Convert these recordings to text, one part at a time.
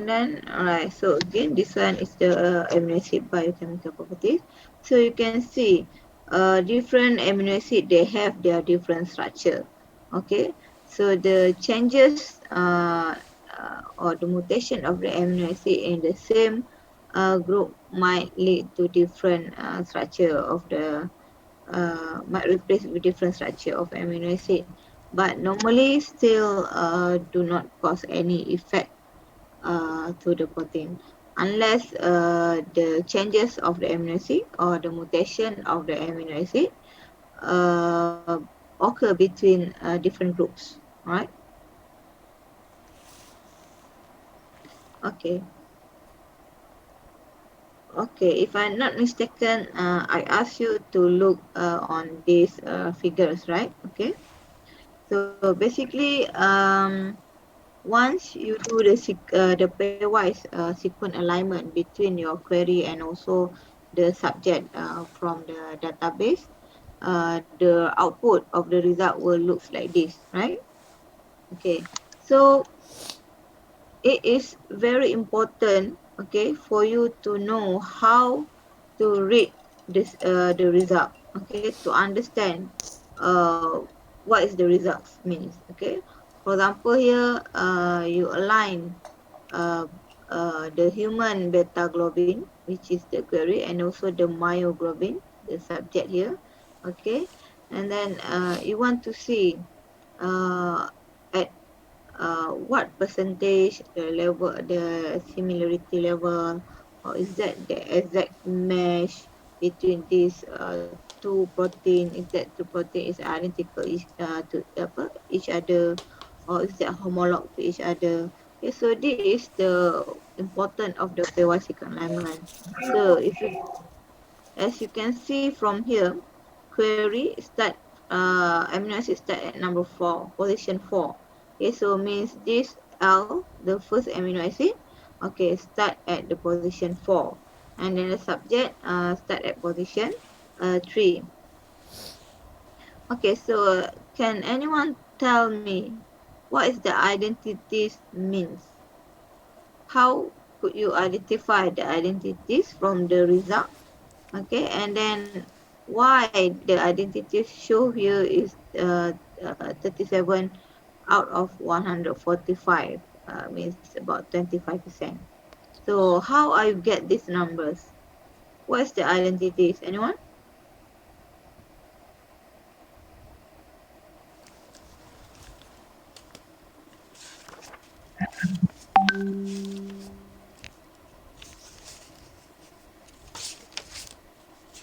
then, alright, so again, this one is the amino acid biochemical properties. So you can see different amino acid, they have their different structure. Okay, so the changes or the mutation of the amino acid in the same group might lead to different structure of the might replace with different structure of amino acid, but normally still do not cause any effect to the protein unless the changes of the amino acid or the mutation of the amino acid uh, occur between different groups, right? Okay. Okay, if I'm not mistaken, I asked you to look on these figures, right? Okay. So basically, once you do the pairwise sequence alignment between your query and also the subject from the database, the output of the result will look like this, right? Okay, so it is very important, okay, for you to know how to read this the result, okay, to understand uh, what is the results means. Okay, for example here you align uh, the human beta globin, which is the query, and also the myoglobin, the subject here. Okay, and then you want to see at what percentage the level, the similarity level, or is that the exact mesh between these two protein, is that two protein is identical to each other, or is that homolog to each other. Okay, so this is the important of the pairwise sequence alignment. So if you, as you can see from here, query start amino acid start at number 4, position 4. Okay, so means this L, the first amino acid, okay, start at the position 4, and then the subject start at position 3. Okay, so can anyone tell me what is the identities means? How could you identify the identities from the result? Okay, and then why the identity show here is 37 out of 145, means about 25%. So how I get these numbers? What's the identities? Anyone?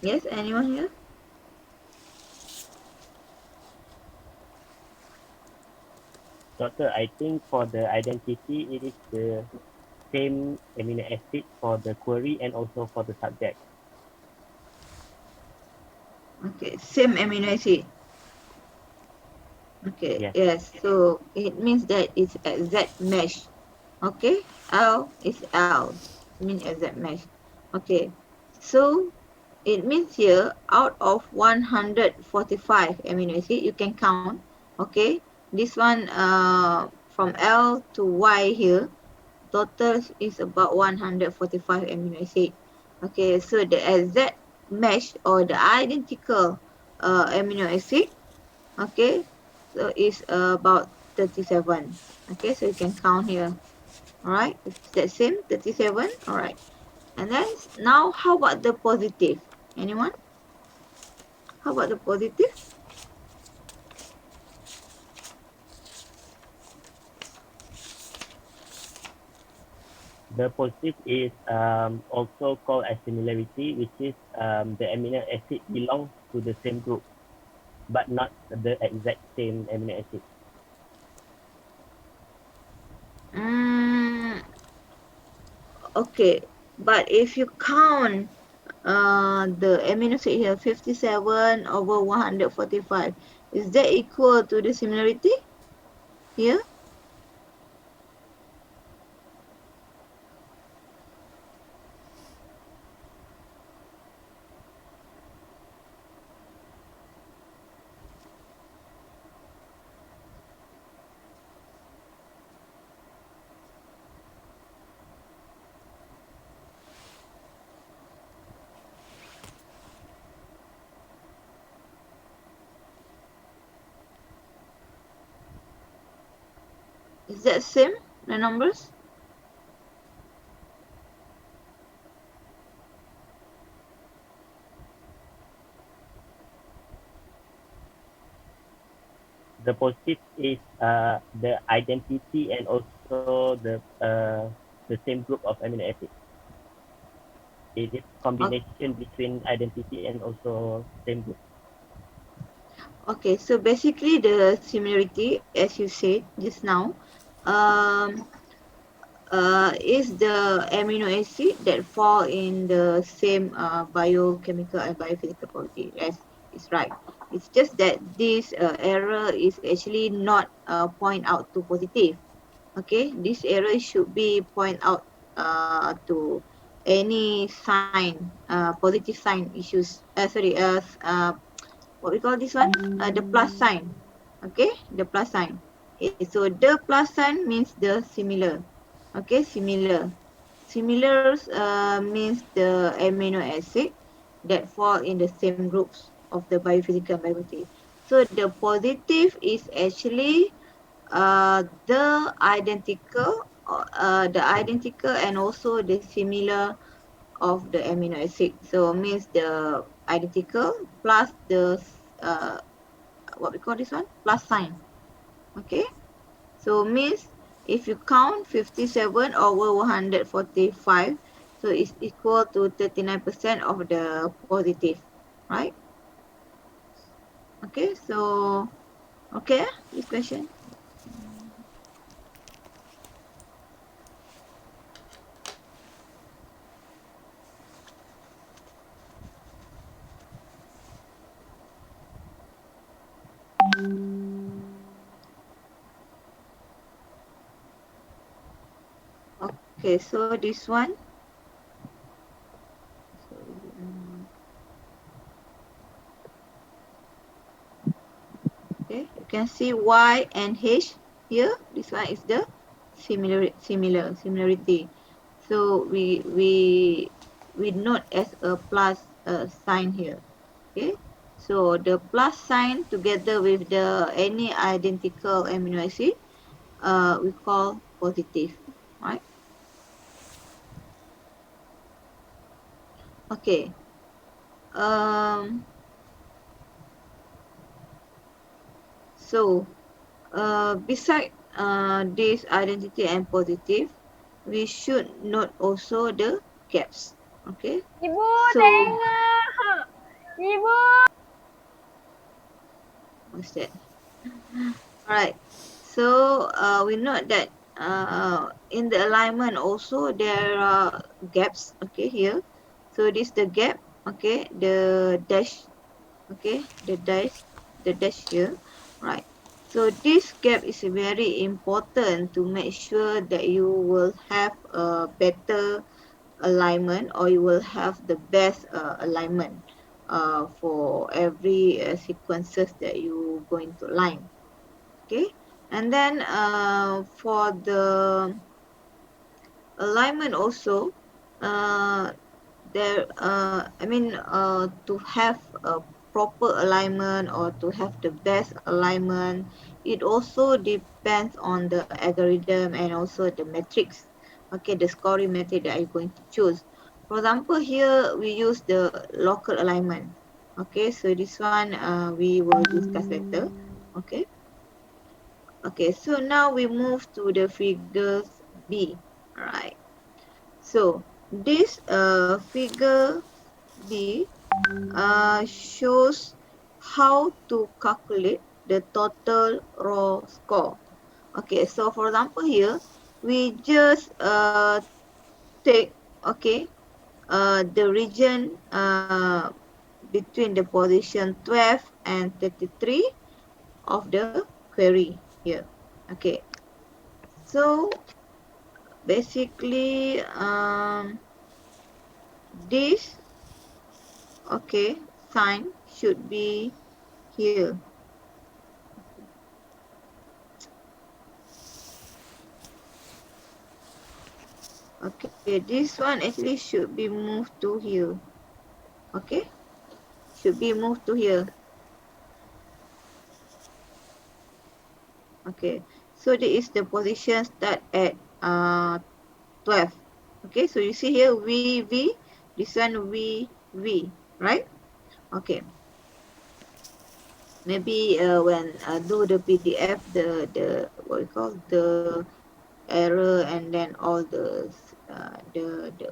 Yes, anyone here? Doctor, I think for the identity, it is the same amino acid for the query and also for the subject. Okay, same amino acid. Okay, Yes. yes, so it means that it's exact mesh. Okay, L is L, mean exact mesh. Okay, so it means here out of 145 amino acid you can count. Okay, this one from L to Y here, total is about 145 amino acid. Okay, so the exact mesh or the identical amino acid, okay, so is about 37. Okay, so you can count here. All right, is that same 37? All right, and then now how about the positive? Anyone? How about the positive? The positive is also called as similarity, which is the amino acid belongs to the same group, but not the exact same amino acid. Mm, okay, but if you count the amino acid here, 57 over 145, is that equal to the similarity here? Is that same, the numbers? The positive is the identity and also the same group of amino acids. It is combination between identity and also same group. Okay, so basically the similarity, as you said just now, um, is the amino acid that fall in the same biochemical and biophysical property. Yes, it's right. It's just that this error is actually not point out to positive. Okay, this error should be point out to any sign, positive sign issues. What we call this one? The plus sign. Okay, the plus sign. Okay, so the plus sign means the similar. Okay, similar. Similars means the amino acid that fall in the same groups of the biophysical biology. So the positive is actually the identical and also the similar of the amino acid. So means the identical plus the uh, what we call this one, plus sign. Okay, so means if you count 57 over 145, so it's equal to 39% of the positive, right? Okay, so okay, this question. Okay, so this one. So, okay, you can see Y and H here. This one is the similarity. So we note as a plus sign here. Okay, so the plus sign together with the any identical amino acid, we call positive, right? Okay. Um. So beside this identity and positive, we should note also the gaps. Okay. Ibu So tengok. Ibu. what's that? Alright. So we note that in the alignment also there are gaps. Okay, here. So this the gap. Okay, the dash. Okay, the dash here. Right. So this gap is very important to make sure that you will have a better alignment or you will have the best alignment for every sequences that you going to line. Okay, and then for the alignment also, uh, to have a proper alignment or to have the best alignment, it also depends on the algorithm and also the metrics. Okay, the scoring method that you're going to choose. For example, here we use the local alignment. Okay, so this one we will discuss later. Okay. Okay, so now we move to the figures B. Alright. So this figure B shows how to calculate the total raw score. Okay, so for example here, we just take the region between the position 12 and 33 of the query here. Okay, so basically this sign should be here. Okay, this one actually should be moved to here. Okay, should be moved to here. Okay, So this is the position start at 12. Okay, so you see here VV, this one VV, right? Okay. Maybe when do the PDF, the what we call the error, and then all the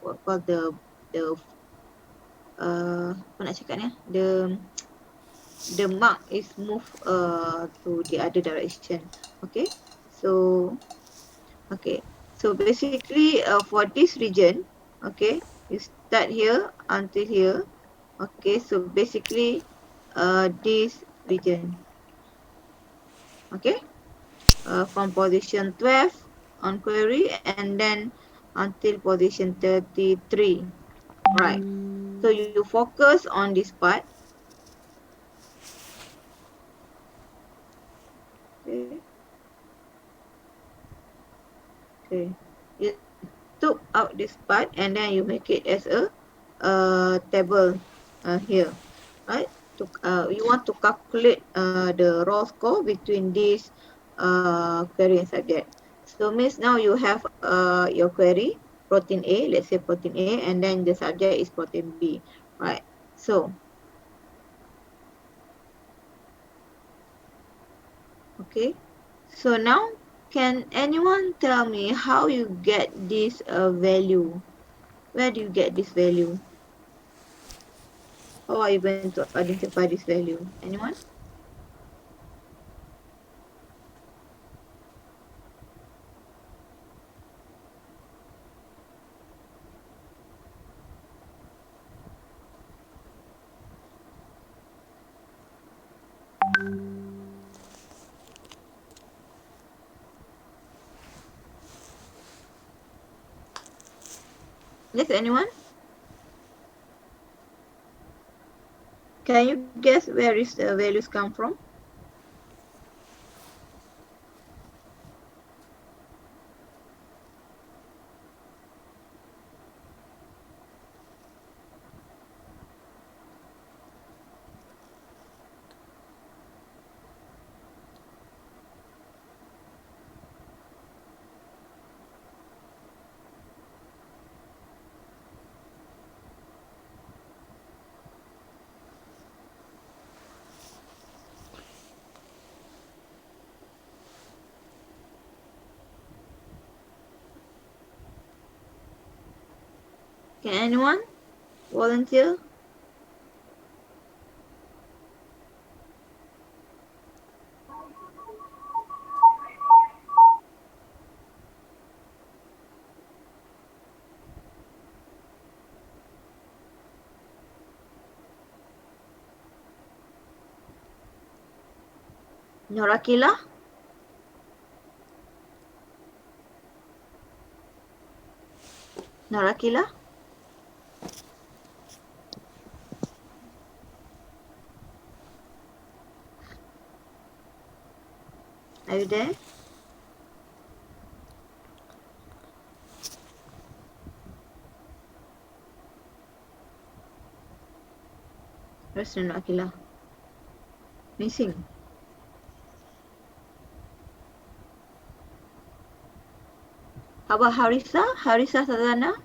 what we call the apa nak cakap ni, the mark is moved to the other direction. Okay, so okay, so basically for this region, okay, you start here until here. Okay, so basically this region, okay, from position 12 on query and then until position 33, right? So you focus on this part. Okay, okay, you took out this part and then you make it as a table here, right? You want to calculate the raw score between this query and subject. So means now you have your query protein A, let's say protein A, and then the subject is protein B, right? So okay, so now can anyone tell me how you get this value? Where do you get this value? How are you going to identify this value? Anyone? Yes, anyone? Can you guess where is the values come from? Can anyone volunteer? Norakila? Norakila? Are you there? Where's Norakila? Missing. How about Harisa? Harisa Sazana?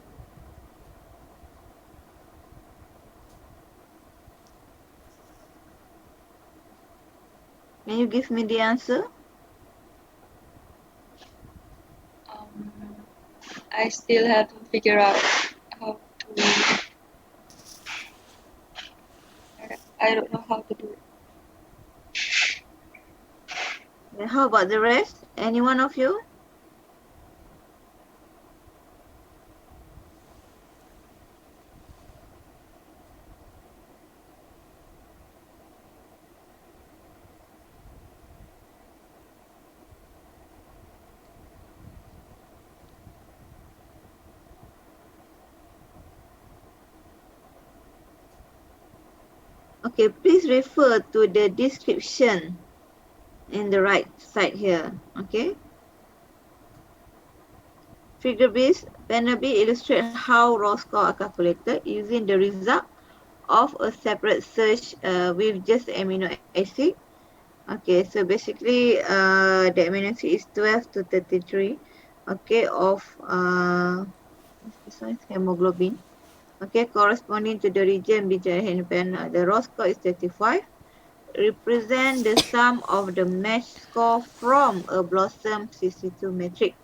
Can you give me the answer? I still have to figure out how to. I don't know how to do it. And how about the rest? Any one of you? Okay, please refer to the description in the right side here. Okay. Figure B, panel B illustrate how raw score are calculated using the result of a separate search with just amino acid. Okay, so basically the amino acid is 12 to 33, okay, of this one is hemoglobin, okay, corresponding to the region between hemoglobin. The raw score is 35, represent the sum of the match score from a BLOSUM 62 matrix.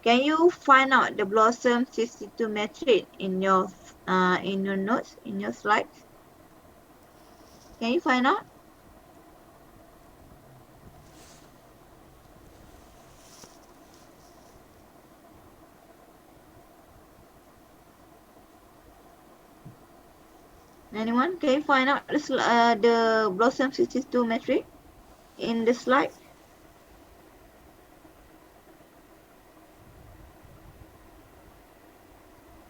Can you find out the BLOSUM 62 matrix in your notes, in your slides? Can you find out? Anyone? Can you find out the BLOSUM 62 matrix in the slide?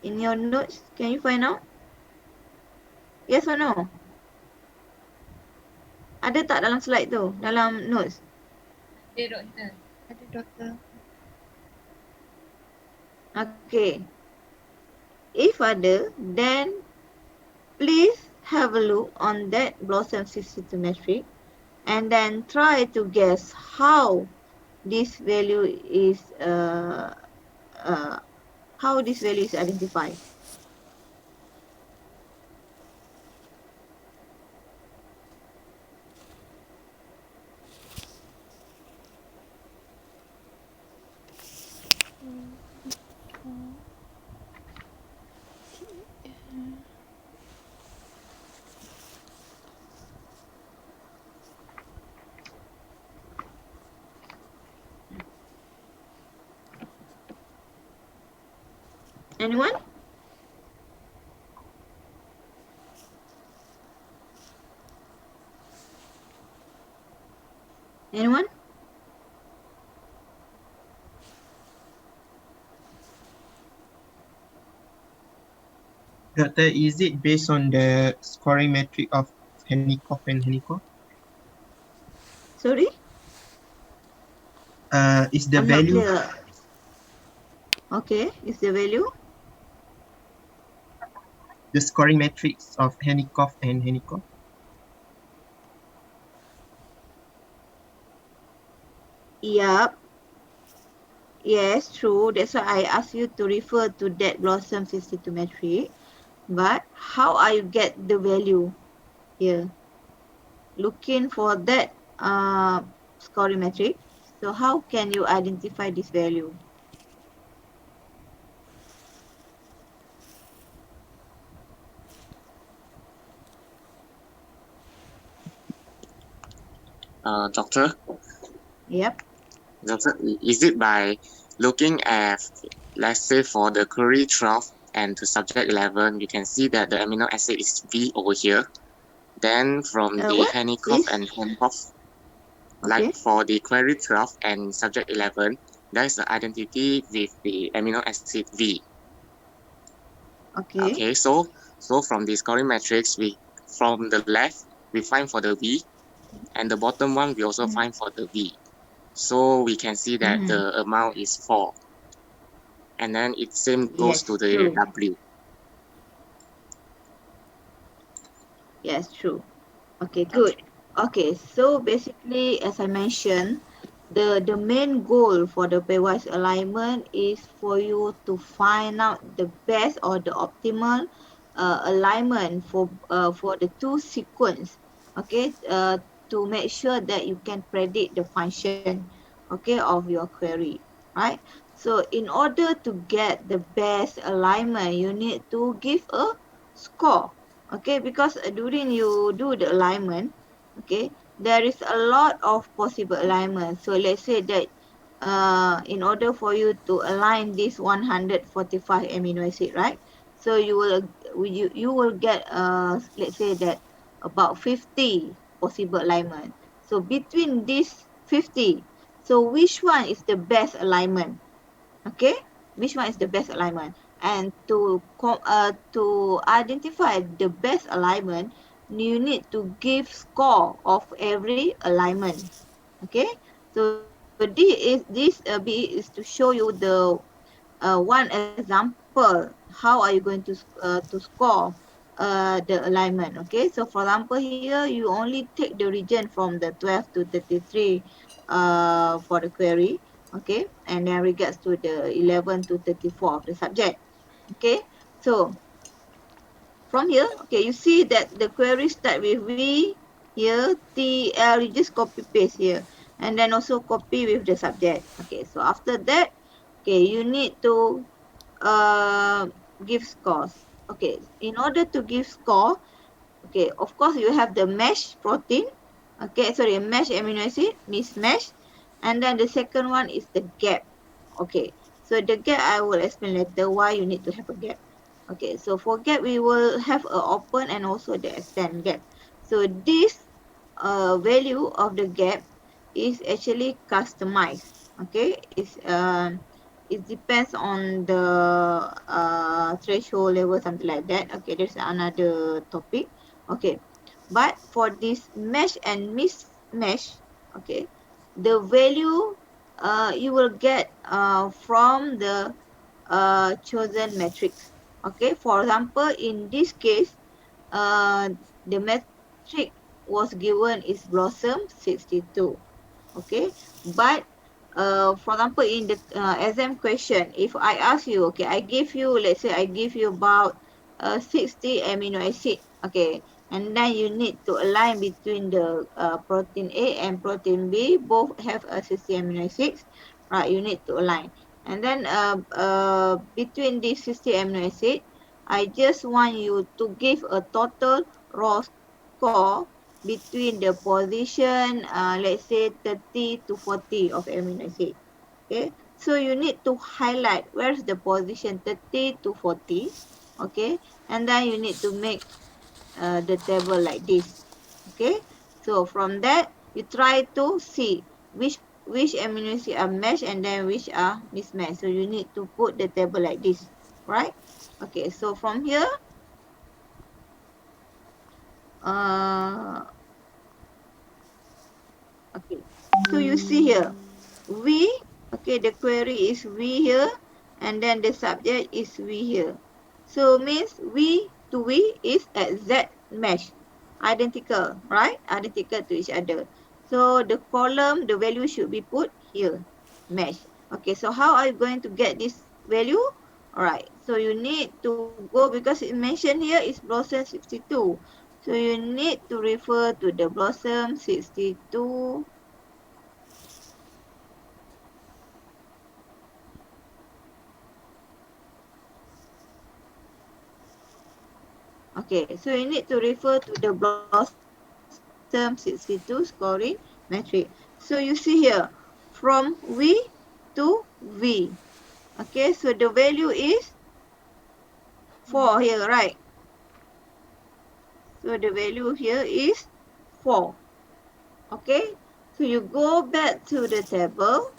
In your notes, can you find out? Yes or no? Ada tak dalam slide tu, dalam notes? Ada doktor. Ada doktor. Okay. If ada, then please have a look on that BLOSUM 62 matrix and then try to guess how this value is identified. Anyone? Anyone? Doctor, is it based on the scoring metric of Henikoff and Henikoff? Sorry? Is the I'm not value clear. Okay, is the value? the scoring metrics of Henikoff and Henikoff? Yep. Yes, true. That's why I asked you to refer to that BLOSUM 62 matrix. But how I get the value here? Looking for that scoring metric. So how can you identify this value? Doctor, Yep. is it by looking at, let's say for the query 12 and to subject 11, you can see that the amino acid is V over here. Then from the What Henikoff is? and Henikoff, Okay. like for the query 12 and subject 11, there is an identity with the amino acid V. Okay. Okay, so from the scoring matrix, from the left, we find for the V, and the bottom one, we also find for the V. So we can see that Mm-hmm. the amount is 4. And then it same goes to Yes, the true. W. Yes, true. Okay, good. Okay, so basically, as I mentioned, the main goal for the pairwise alignment is for you to find out the best or the optimal alignment for the two sequence. Okay, to make sure that you can predict the function, okay, of your query, right? So in order to get the best alignment, you need to give a score. Okay, because during you do the alignment, okay, there is a lot of possible alignment. So let's say that in order for you to align this 145 amino acid, right? So you will get let's say that about 50 possible alignment. So between these 50, so which one is the best alignment? Okay, which one is the best alignment? And to identify the best alignment, you need to give score of every alignment. Okay, so this B is to show you the one example how are you going to score the alignment. Okay, so for example here you only take the region from the 12 to 33 for the query. Okay, and then regards to the 11 to 34 of the subject. Okay, so from here, okay, you see that the query start with V here, T, L, you just copy paste here, and then also copy with the subject. Okay, so after that, okay, you need to give scores. Okay, in order to give score, okay, of course you have the mesh protein, okay, sorry, mesh amino acid, mismatch, and then the second one is the gap. Okay, so the gap I will explain later why you need to have a gap. Okay, so for gap we will have a open and also the extend gap. So this value of the gap is actually customized. Okay, it depends on the threshold level, something like that. Okay, there's another topic. Okay, but for this mesh and mismesh, okay, the value you will get from the chosen matrix. Okay, for example, in this case, uh, the metric was given is BLOSUM 62. Okay, but for example, in the exam question, if I ask you, okay, I give you, let's say I give you about 60 amino acid, okay, and then you need to align between the protein A and protein B, both have a 60 amino acids, right? You need to align, and then between these 60 amino acid, I just want you to give a total raw score between the position, let's say 30 to 40 of amino acid. Okay, so you need to highlight where's the position 30 to 40. Okay, and then you need to make the table like this. Okay, so from that you try to see which amino acid are matched and then which are mismatched. So you need to put the table like this, right? Okay, so from here, uh, okay, so you see here, V, okay, the query is V here, and then the subject is V here. So means V to V is exact match, identical, right? Identical to each other. So the column, the value should be put here, match. Okay, so how are you going to get this value? Alright, so you need to go, because it mentioned here is BLOSUM 62. So you need to refer to the BLOSUM 62. Okay, so you need to refer to the BLOSUM 62 scoring metric. So you see here, from V to V. Okay, so the value is 4 here, right? So the value here is 4. Okay, so you go back to the table.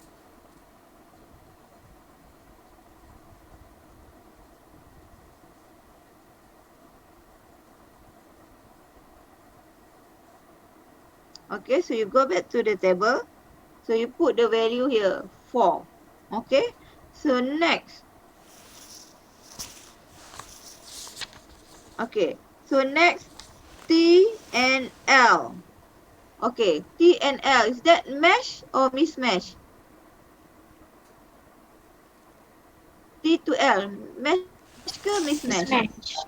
Okay, so you go back to the table. So you put the value here, 4. Okay, so next. Okay, so next, T and L. Okay, T and L, is that match or mismatch? T to L, match ke mismatch?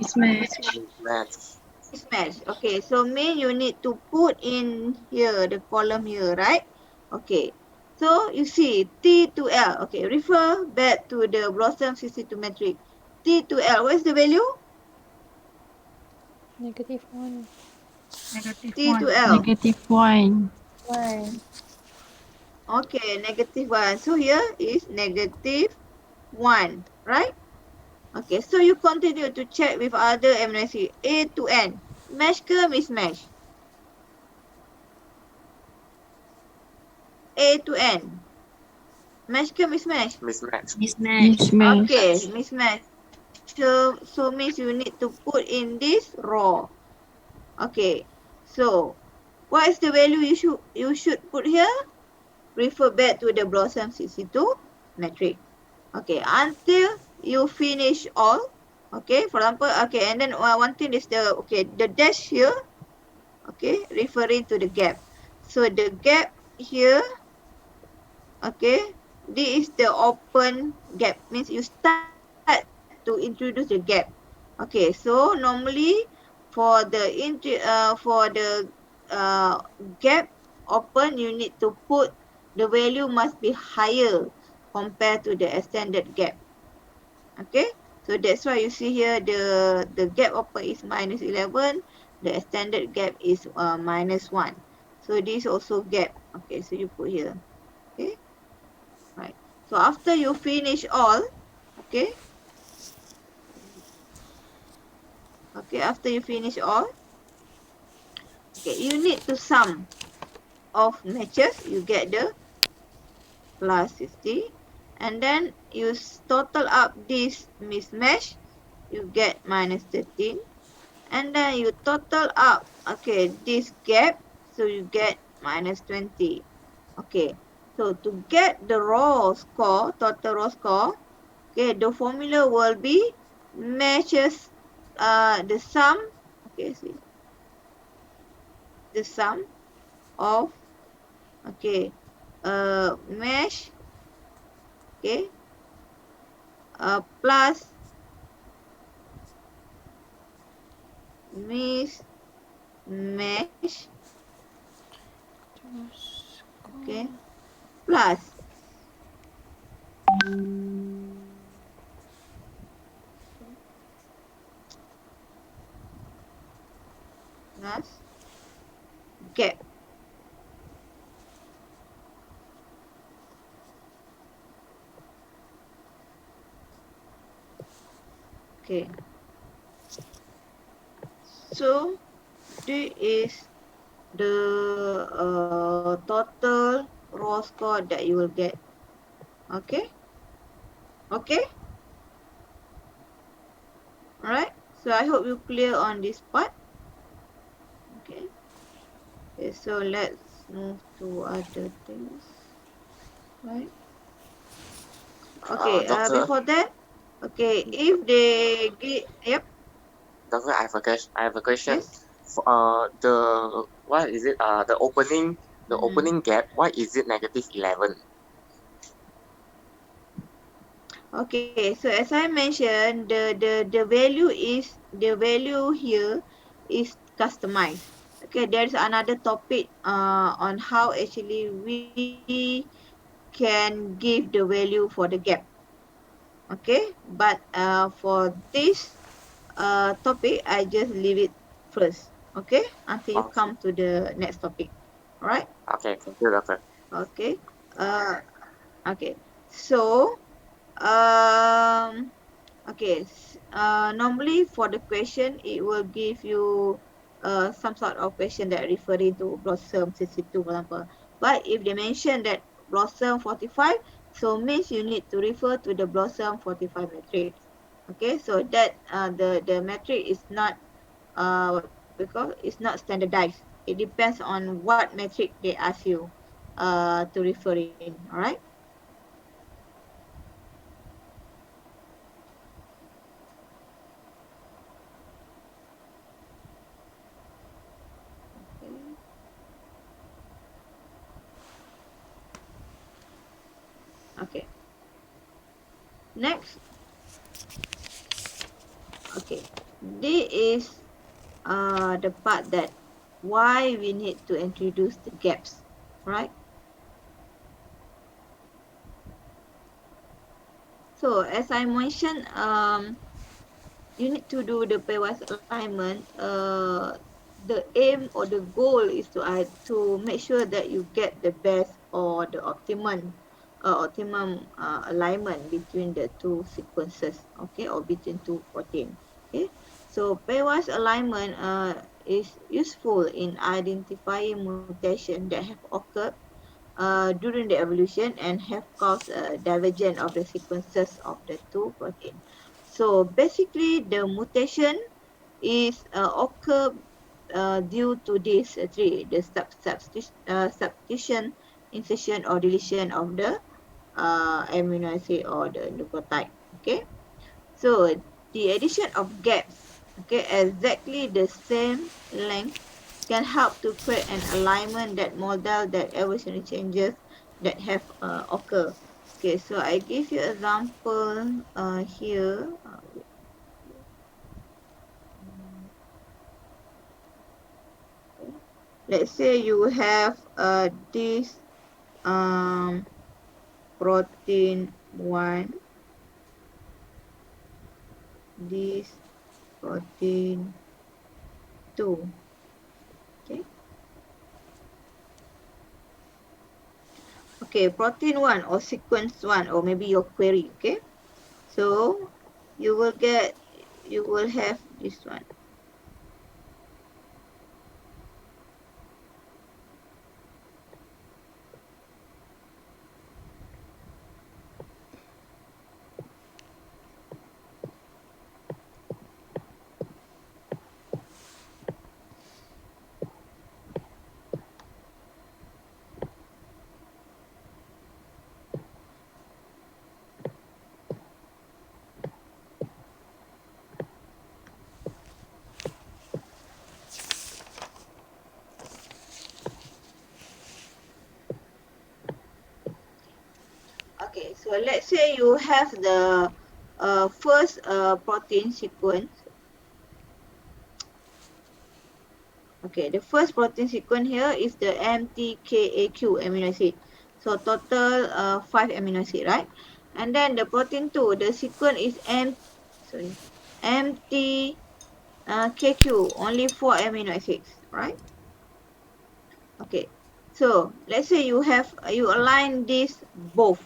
Mismatch. Match. Mismatch. Okay, so mean you need to put in here, the column here, right? Okay, so you see T to L. Okay, refer back to the BLOSUM 62 matrix. T to L, what is the value? -1. T to L. -1. 1. Okay, -1. So here is -1, right? Okay, so you continue to check with other amino acid. A to N. Match ke mismatch? A to N. Match ke mismatch? Mismatch. Mismatch. Okay, mismatch. So means you need to put in this row. Okay, so what is the value you should put here? Refer back to the BLOSUM 62 matrix. Okay, until you finish all. Okay, for example, okay, and then one thing is the dash here, okay, referring to the gap. So the gap here, okay, this is the open gap, means you start to introduce the gap. Okay, so normally for the gap open, you need to put the value must be higher compared to the extended gap. Okay, so that's why you see here the gap open is -11, the extended gap is -1. So this also gap. Okay, so you put here. Okay, right. So after you finish all, okay, after you finish all, okay, you need to sum of matches. You get the plus 50, and then you total up this mismatch, you get -13. And then you total up, okay, this gap, so you get -20. Okay, so to get the raw score, total raw score, okay, the formula will be matches the sum, okay, see, the sum of, okay, mesh, okay, plus mismatch, okay, plus plus gap. Okay, so this is the total raw score that you will get. Okay, okay, alright. So I hope you clear on this part. Okay, okay, so let's move to other things. Right. Okay, Doctor, before that, okay, if they get, yep, Doctor, I have a question. yes. The what is it? The Mm-hmm. opening gap. Why is it -11? Okay, so as I mentioned, the value is the value here is customized. Okay, there's another topic on how actually we can give the value for the gap. Okay, but for this topic, I just leave it first. Okay, until you Okay, come to the next topic. All right. okay, thank you, Doctor. Okay. Uh, okay. So um okay, normally for the question, it will give you some sort of question that referring to BLOSUM 62, for example. But if they mention that BLOSUM 45, so means you need to refer to the BLOSUM 45 matrix. Okay, so that the metric is not because it's not standardized. It depends on what metric they ask you to refer in. All right. Okay. Okay. Next. Okay, this is the part that why we need to introduce the gaps, right? So as I mentioned, you need to do the pairwise alignment. The aim or the goal is to make sure that you get the best or the optimum alignment between the two sequences, okay, or between two protein. Okay, so pairwise alignment is useful in identifying mutation that have occurred during the evolution and have caused a divergence of the sequences of the two protein. So basically, the mutation is occur due to these three: the substitution, insertion, or deletion of the amino acid or the nucleotide. Okay, so the addition of gaps, okay, exactly the same length can help to create an alignment that model that evolutionary changes that have occur. Okay, so I give you example here. Okay. Let's say you have this protein 1, this protein 2. Okay. Okay, protein 1 or sequence 1 or maybe your query. Okay. So you will have this one. Okay, so let's say you have the first protein sequence. Okay, the first protein sequence here is the MTKAQ amino acid. So total 5 amino acid, right? And then the protein 2, the sequence is MTKQ, only 4 amino acids, right? Okay, so let's say you align this both.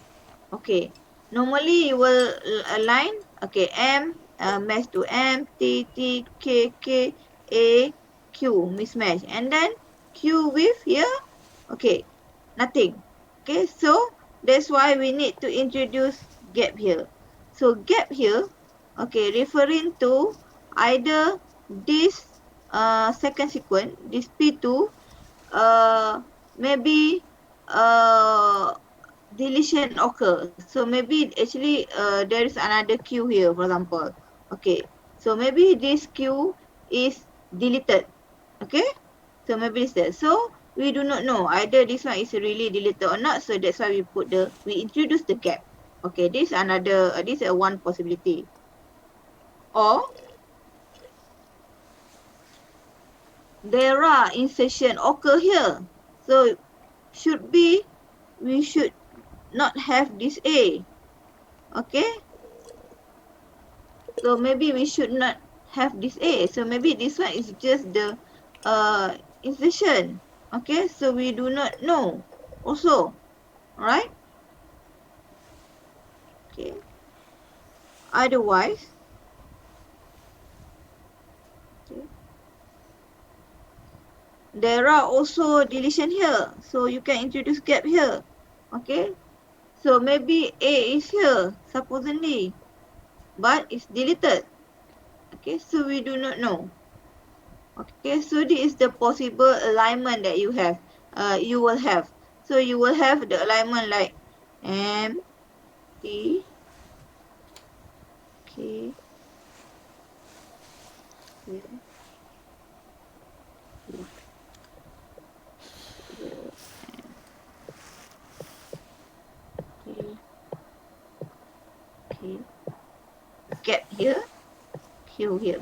Okay, normally you will align, okay, M match to M, T, T, K, K, A, Q mismatch, and then Q with here, okay, nothing. Okay, so that's why we need to introduce gap here. So gap here, okay, referring to either this second sequence, this P2, maybe deletion occur. So maybe actually there is another Q here, for example. Okay, so maybe this Q is deleted. Okay, so maybe it's that. So we do not know either this one is really deleted or not. So that's why we introduce the gap. Okay, this another this is one possibility. Or there are insertion occur here. So we should not have this A. Okay, so maybe we should not have this A. So maybe this one is just the insertion. Okay, so we do not know also. Alright. Okay, otherwise, okay, there are also deletion here, so you can introduce gap here. Okay, so maybe A is here supposedly, but it's deleted. Okay, so we do not know. Okay, so this is the possible alignment that you will have. So you will have the alignment like M, T, K, L, Q, L, K, K, gap here, Q here.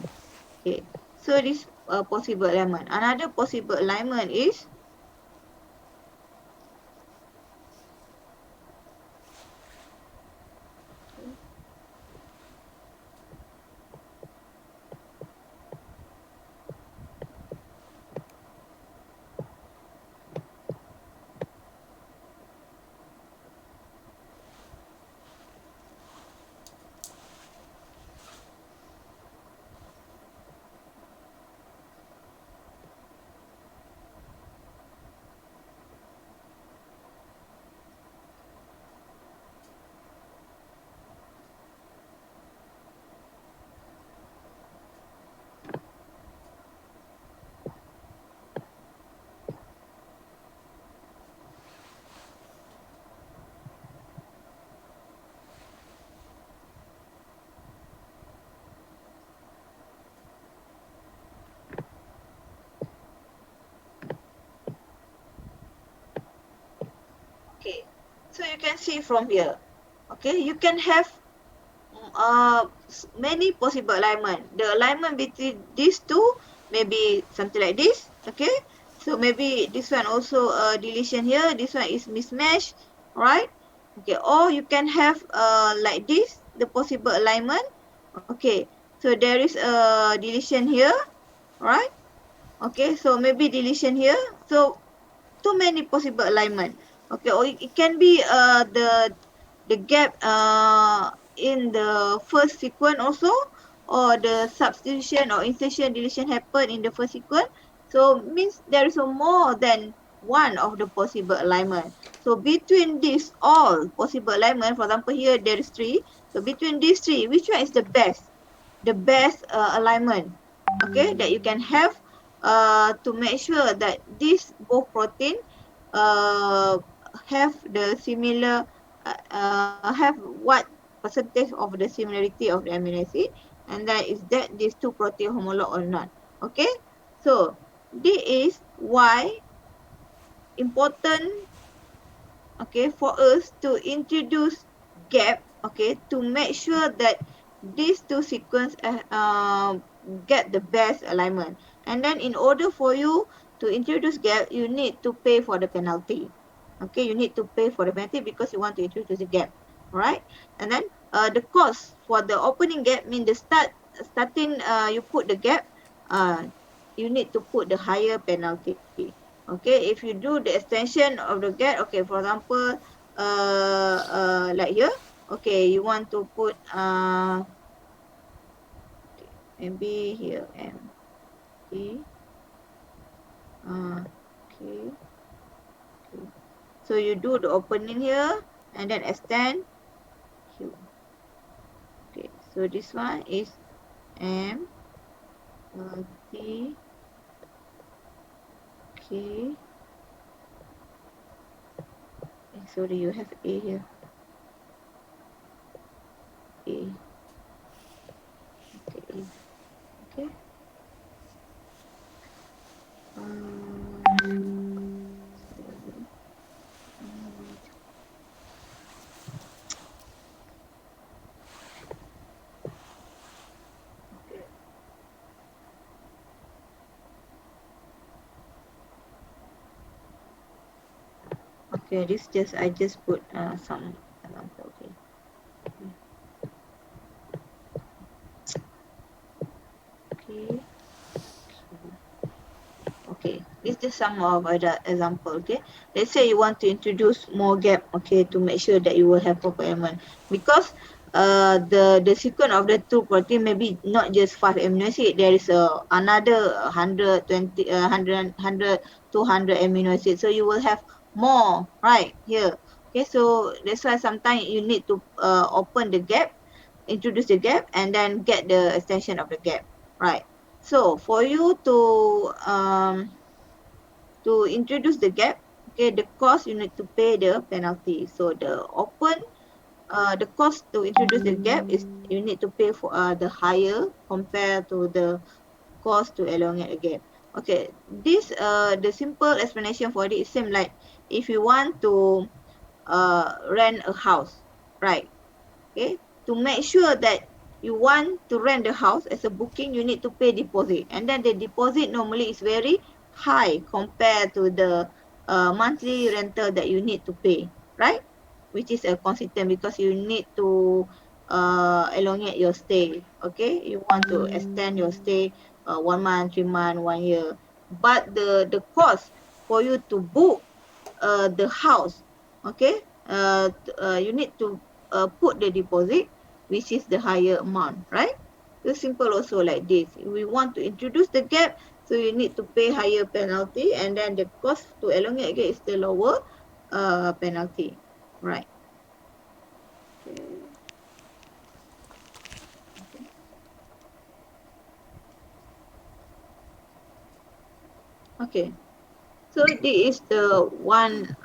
Okay, so this possible alignment. Another possible alignment is see from here, okay, you can have many possible alignment. The alignment between these two may be something like this, okay. So maybe this one also deletion here, this one is mismatch, right? Okay, or you can have like this, the possible alignment, okay. So there is a deletion here, right? Okay, so maybe deletion here. So too many possible alignment. Okay, or it can be the gap in the first sequence also, or the substitution or insertion deletion happen in the first sequence. So means there is a more than one of the possible alignment. So between these all possible alignment, for example here there is three. So between these three, which one is the best? The best alignment, okay, that you can have to make sure that these both protein uh, have the similar have what percentage of the similarity of the amino acid, and that is that these two protein homolog or not. Okay, so this is why important, okay, for us to introduce gap, okay, to make sure that these two sequence get the best alignment. And then in order for you to introduce gap, you need to pay for the penalty. Okay, you need to pay for the penalty because you want to introduce the gap, right? And then the cost for the opening gap mean the starting you put the gap, uh, you need to put the higher penalty. Okay, if you do the extension of the gap, okay, for example, like here, okay, you want to put maybe here M E okay, okay. So you do the opening here and then extend Q. Okay, so this one is M T K. Sorry, you have A here. A. Okay, A. Okay. Okay, this just I just put some example. Okay. Okay. Okay, this is some of the example. Okay, let's say you want to introduce more gap. Okay, to make sure that you will have proper element, because the sequence of the two protein maybe not just 5 amino acid. There is another 120 100 200 amino acid. So you will have more right here. Okay, so that's why sometimes you need to open the gap, introduce the gap, and then get the extension of the gap. Right. So for you to introduce the gap, okay, the cost you need to pay the penalty. So the cost to introduce the gap is you need to pay for the higher compared to the cost to elongate the gap. Okay, this the simple explanation for it is same like if you want to rent a house, right? Okay, to make sure that you want to rent the house as a booking, you need to pay deposit, and then the deposit normally is very high compared to the monthly rental that you need to pay, right? Which is a consistent because you need to elongate your stay. Okay, you want to extend your stay 1 month, 3 months, 1 year, but the cost for you to book the house, okay, you need to put the deposit, which is the higher amount, right? So simple also like this. We want to introduce the gap, so you need to pay higher penalty, and then the cost to elongate gap is the lower penalty, right? Okay. Okay. So this is the one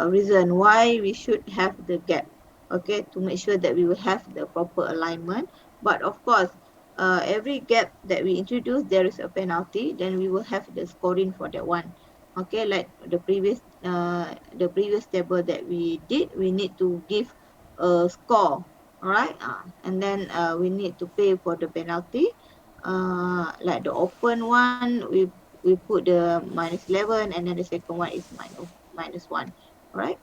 reason why we should have the gap, okay, to make sure that we will have the proper alignment. But of course, every gap that we introduce, there is a penalty. Then we will have the scoring for that one. Okay, like the previous table that we did, we need to give a score, all right, and then we need to pay for the penalty. Like the open one, we put the -11, and then the second one is -1. All right.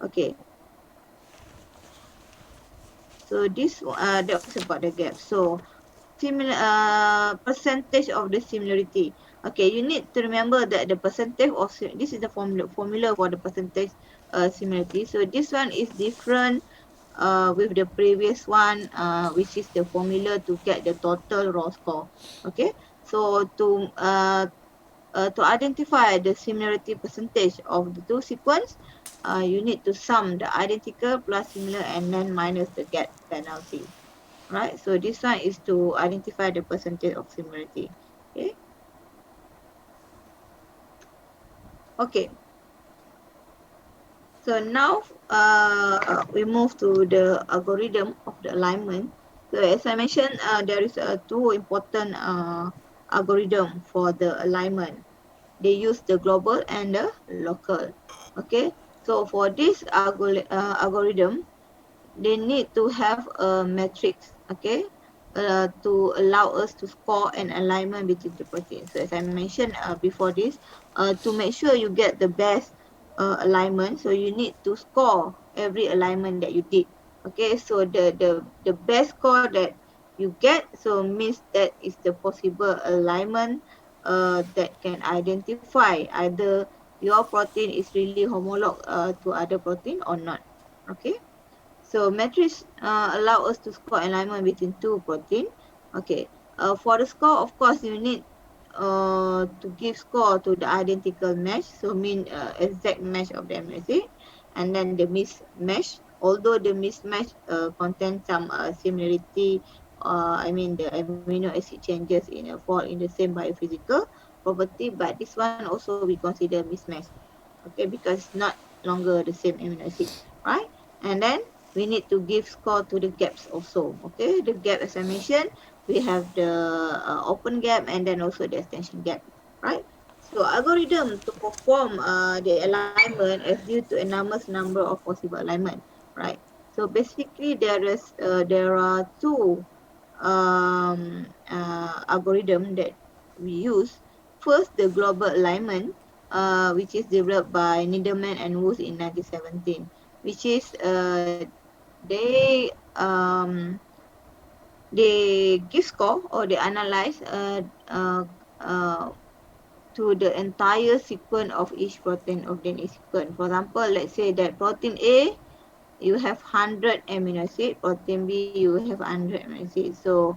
Okay. So this that was about the gap. So similar percentage of the similarity. Okay, you need to remember that the percentage of this is the formula for the percentage similarity. So this one is different with the previous one, which is the formula to get the total raw score. Okay, so to identify the similarity percentage of the two sequence, you need to sum the identical plus similar and then minus the gap penalty. Right, so this one is to identify the percentage of similarity. Okay. Okay. So now we move to the algorithm of the alignment. So as I mentioned, there is two important algorithm for the alignment. They use the global and the local. Okay. So for this algorithm, they need to have a matrix, okay, to allow us to score an alignment between the proteins. So as I mentioned before this, to make sure you get the best alignment, so you need to score every alignment that you did. Okay, so the best score that you get, so means that is the possible alignment that can identify either your protein is really homolog to other protein or not. Okay. So matrix allow us to score alignment between two protein. Okay. For the score, of course, you need to give score to the identical match. So mean exact match of the amino acid, and then the mismatch. Although the mismatch contains some similarity, I mean the amino acid changes in fall in the same biophysical property, but this one also we consider mismatch. Okay, because it's not longer the same amino acid, right? And then we need to give score to the gaps also. Okay, the gap as I mentioned, we have the open gap and then also the extension gap, right? So algorithm to perform the alignment is due to enormous number of possible alignment, right? So basically there are two algorithm that we use. First, the global alignment, which is developed by Niederman and Woos in 1917, which is they give score or they analyze uh, to the entire sequence of each protein of DNA sequence. For example, let's say that protein A, you have 100 amino acid, protein B you have 100 amino acid. So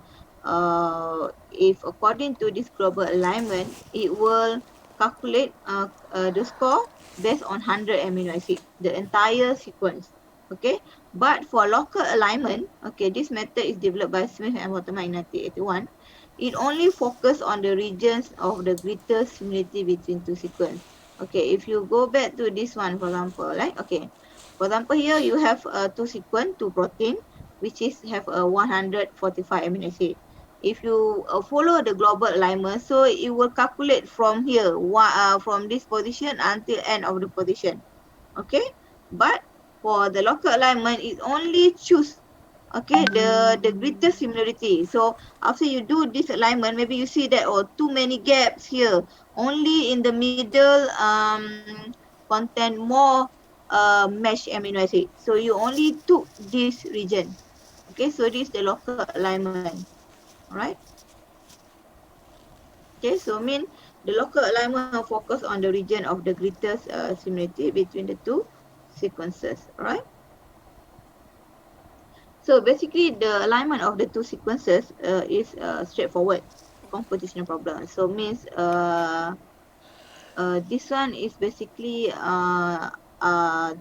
if according to this global alignment, it will calculate the score based on 100 amino acid, the entire sequence. Okay, but for local alignment, okay, this method is developed by Smith and Waterman in 1981. It only focus on the regions of the greatest similarity between two sequence. Okay, if you go back to this one, for example, like, okay, for example, here you have two sequence, two protein, which is have a 145 amino acid. If you follow the global alignment, so it will calculate from here, from this position until end of the position. Okay, but for the local alignment, it only choose, okay, the greatest similarity. So after you do this alignment, maybe you see that too many gaps here. Only in the middle contain more mesh amino acid. So you only took this region. Okay, so this is the local alignment. Alright. Okay, so mean the local alignment focus on the region of the greatest similarity between the two sequences. Alright. So basically, the alignment of the two sequences is straightforward computational problem. So means this one is basically done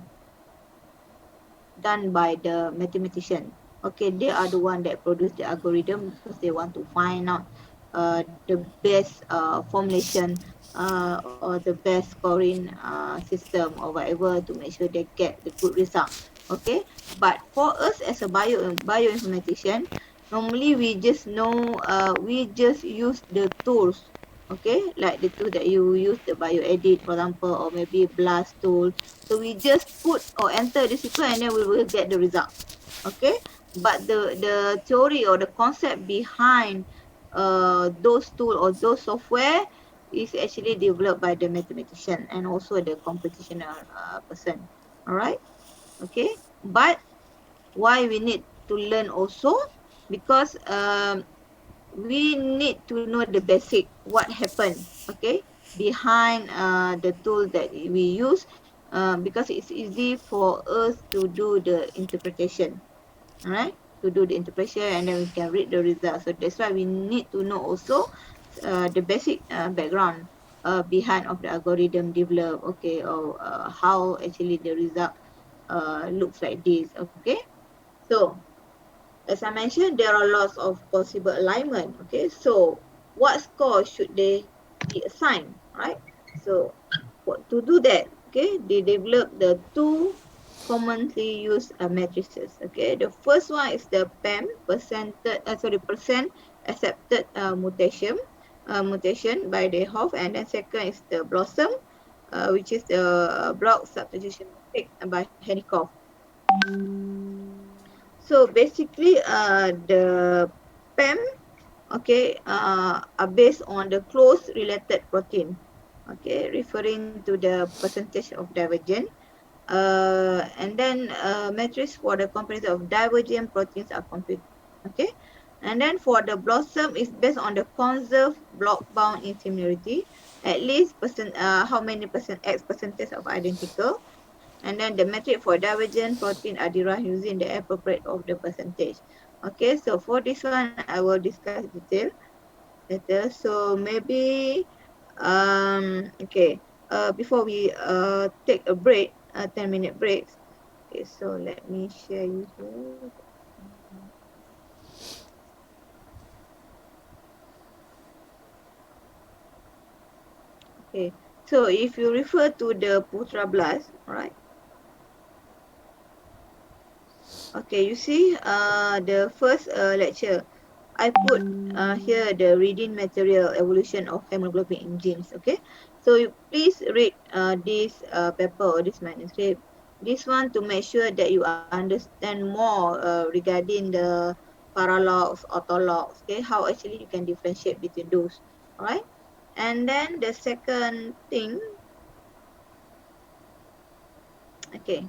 by the mathematician. Okay, they are the one that produce the algorithm because they want to find out the best formulation or the best scoring system or whatever to make sure they get the good result. Okay, but for us as a bioinformatician, normally we just know we just use the tools. Okay, like the tool that you use, the bioedit, for example, or maybe blast tool. So we just put or enter the sequence and then we will get the result. Okay, but the theory or the concept behind those tool or those software is actually developed by the mathematician and also the computational person. All right. Okay, but why we need to learn also, because we need to know the basic what happened, okay, behind the tool that we use, because it's easy for us to do the interpretation, all right, to do the interpretation and then we can read the results. So that's why we need to know also the basic background behind of the algorithm develop, okay, or how actually the result looks like this, okay. So as I mentioned, there are lots of possible alignment. Okay, so what score should they be assigned, right? So to do that, okay, they develop the two commonly used matrices. Okay, the first one is the PAM, percent accepted mutation by the Hoff, and then second is the BLOSUM, which is the block substitution matrix by Henikoff. So basically, the PAM, okay, are based on the close related protein, okay, referring to the percentage of divergent. And then matrix for the comparison of divergent proteins are computed, okay. And then for the BLOSUM is based on the conserved block bound in similarity, at least how many percentage of identical. And then the metric for divergent protein are derived using the appropriate of the percentage. Okay, so for this one, I will discuss detail later. So maybe, okay, before we take a break, 10-minute breaks. Okay, so let me share you here. Okay, so if you refer to the Putra Blast, right? Okay, you see the first lecture, I put here the reading material evolution of hemoglobin in genes. Okay, so you please read this paper or this manuscript. This one to make sure that you understand more regarding the paralogs, autologs. Okay, how actually you can differentiate between those. All right, and then the second thing. Okay,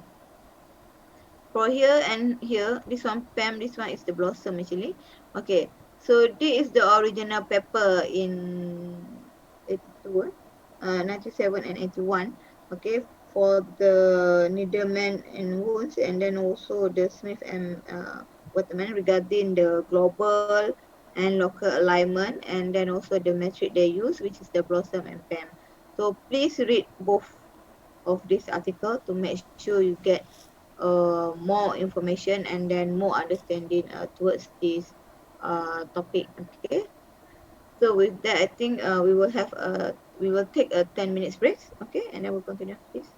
for here and here, this one PAM, this one is the BLOSUM actually. Okay, so this is the original paper in 82, 97 and 81. Okay, for the Niederman and Wounds, and then also the Smith and Waterman regarding the global and local alignment, and then also the metric they use, which is the BLOSUM and PAM. So please read both of this article to make sure you get more information and then more understanding towards this topic. Okay. So with that, I think we will take a 10 minutes break. Okay, and then we'll continue after this.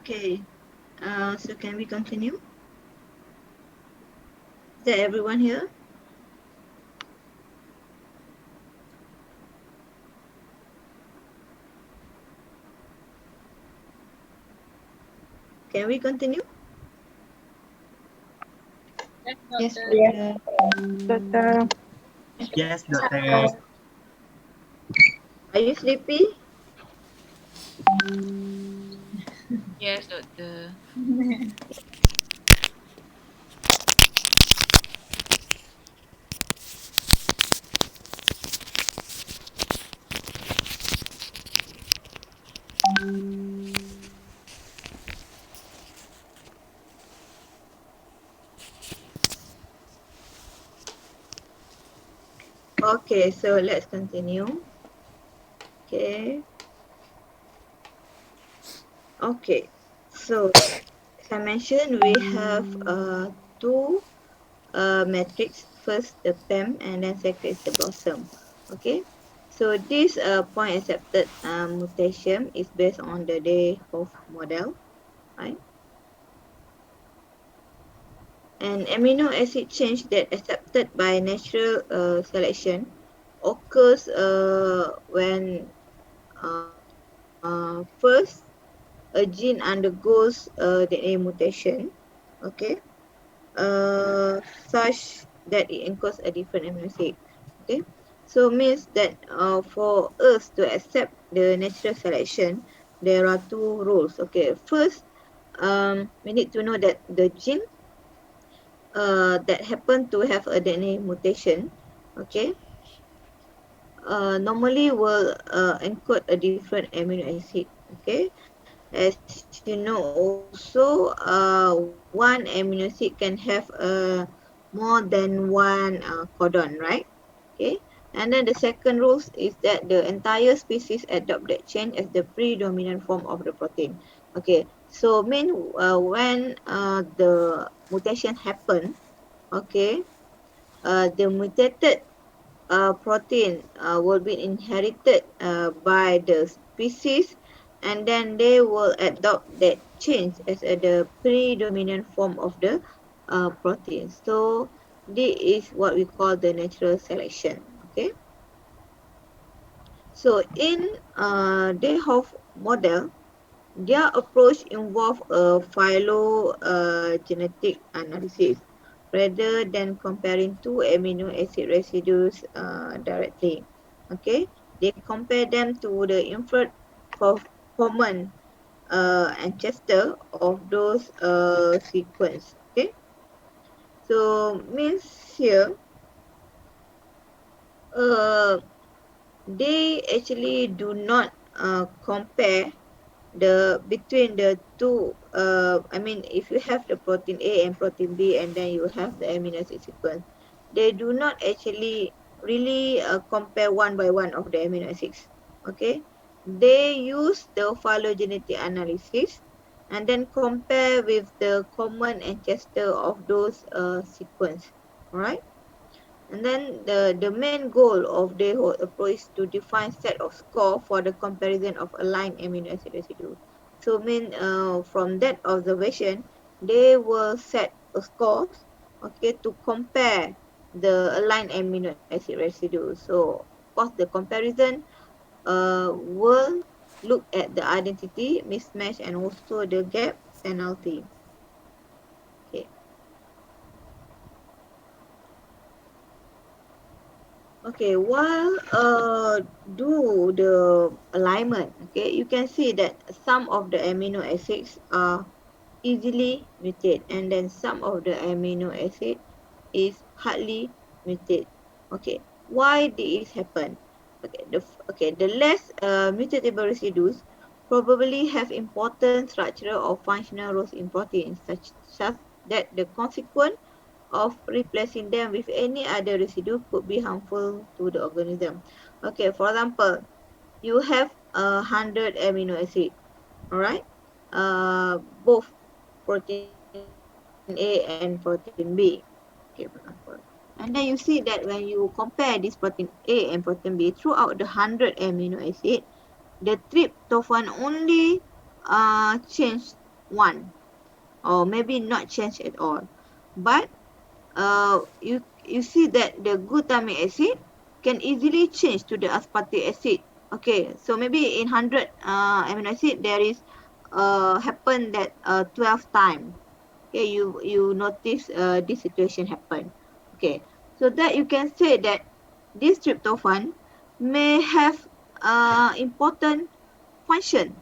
Okay, so can we continue? Is that everyone here? Can we continue? Yes, Yes, doctor. doctor. Yes, Doctor. Are you sleepy? Yes, doctor. Okay, so let's continue. Okay. Okay. So as I mentioned, we have two metrics. First the PAM and then second is the BLOSUM. Okay. So this point accepted mutation is based on the Day-Hoff model, right? An amino acid change that accepted by natural selection occurs when first a gene undergoes DNA mutation, okay, such that it encodes a different amino acid. Okay, so means that for us to accept the natural selection, there are two rules. Okay, first, we need to know that the gene that happen to have a DNA mutation, okay, normally will encode a different amino acid. Okay, as you know, also one amino acid can have more than one codon, right? Okay, and then the second rule is that the entire species adopt that change as the predominant form of the protein. Okay, so mean when the mutation happen, okay, the mutated protein will be inherited by the species, and then they will adopt that change as the predominant form of the protein. So this is what we call the natural selection. Okay, so in Dayhoff model, their approach involves a phylogenetic analysis rather than comparing two amino acid residues directly. Okay, they compare them to the inferred common ancestor of those sequence. Okay, so means here uh, they actually do not compare the between the two I mean, if you have the protein A and protein B and then you have the amino acid sequence, they do not actually really compare one by one of the amino acids. Okay, they use the phylogenetic analysis and then compare with the common ancestor of those sequence. All right, and then the main goal of the whole approach is to define set of score for the comparison of aligned amino acid residue. So mean from that observation, they will set a scores, okay, to compare the aligned amino acid residue. So of course the comparison will look at the identity, mismatch, and also the gap penalty. Okay. Okay, while do the alignment, okay, you can see that some of the amino acids are easily mutate, and then some of the amino acid is hardly mutate. Okay, why this happen? Okay, the less mutatable residues probably have important structural or functional roles in proteins, such that the consequent of replacing them with any other residue could be harmful to the organism. Okay, for example, you have 100 amino acid, all right? Both protein A and protein B. Okay, for example. And then you see that when you compare this protein A and protein B throughout the 100 amino acid, the tryptophan only change 1 or maybe not change at all. But you see that the glutamic acid can easily change to the aspartic acid. Okay, so maybe in 100 amino acid there is happen that 12 time. Okay, you notice this situation happen. Okay, so that you can say that this tryptophan may have important function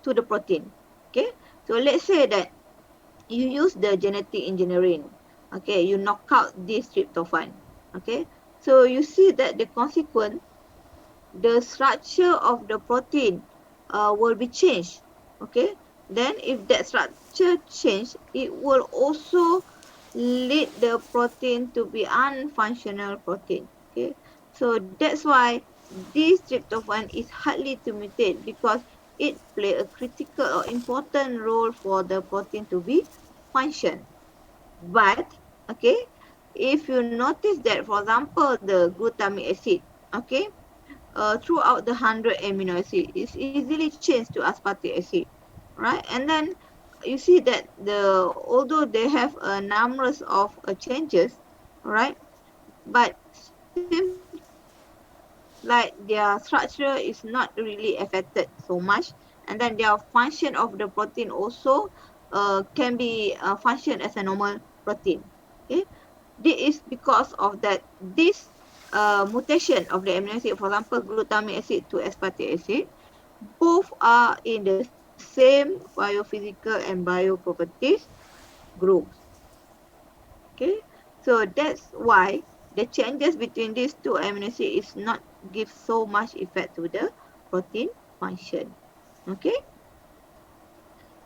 to the protein. Okay, so let's say that you use the genetic engineering. Okay, you knock out this tryptophan. Okay, so you see that the consequence, the structure of the protein will be changed. Okay, then if that structure change, it will also lead the protein to be unfunctional protein. Okay, so that's why this tryptophan is hardly to mutate because it play a critical or important role for the protein to be function. But okay, if you notice that, for example, the glutamic acid, okay, throughout the 100 amino acid is easily changed to aspartic acid, right? And then you see that although they have a numerous of changes, right, but seems like their structure is not really affected so much, and then their function of the protein also can be function as a normal protein. Okay, this is because of that this mutation of the amino acid, for example, glutamic acid to aspartic acid, both are in the same biophysical and bioproperties groups. Okay, so that's why the changes between these two amino acids is not give so much effect to the protein function. Okay,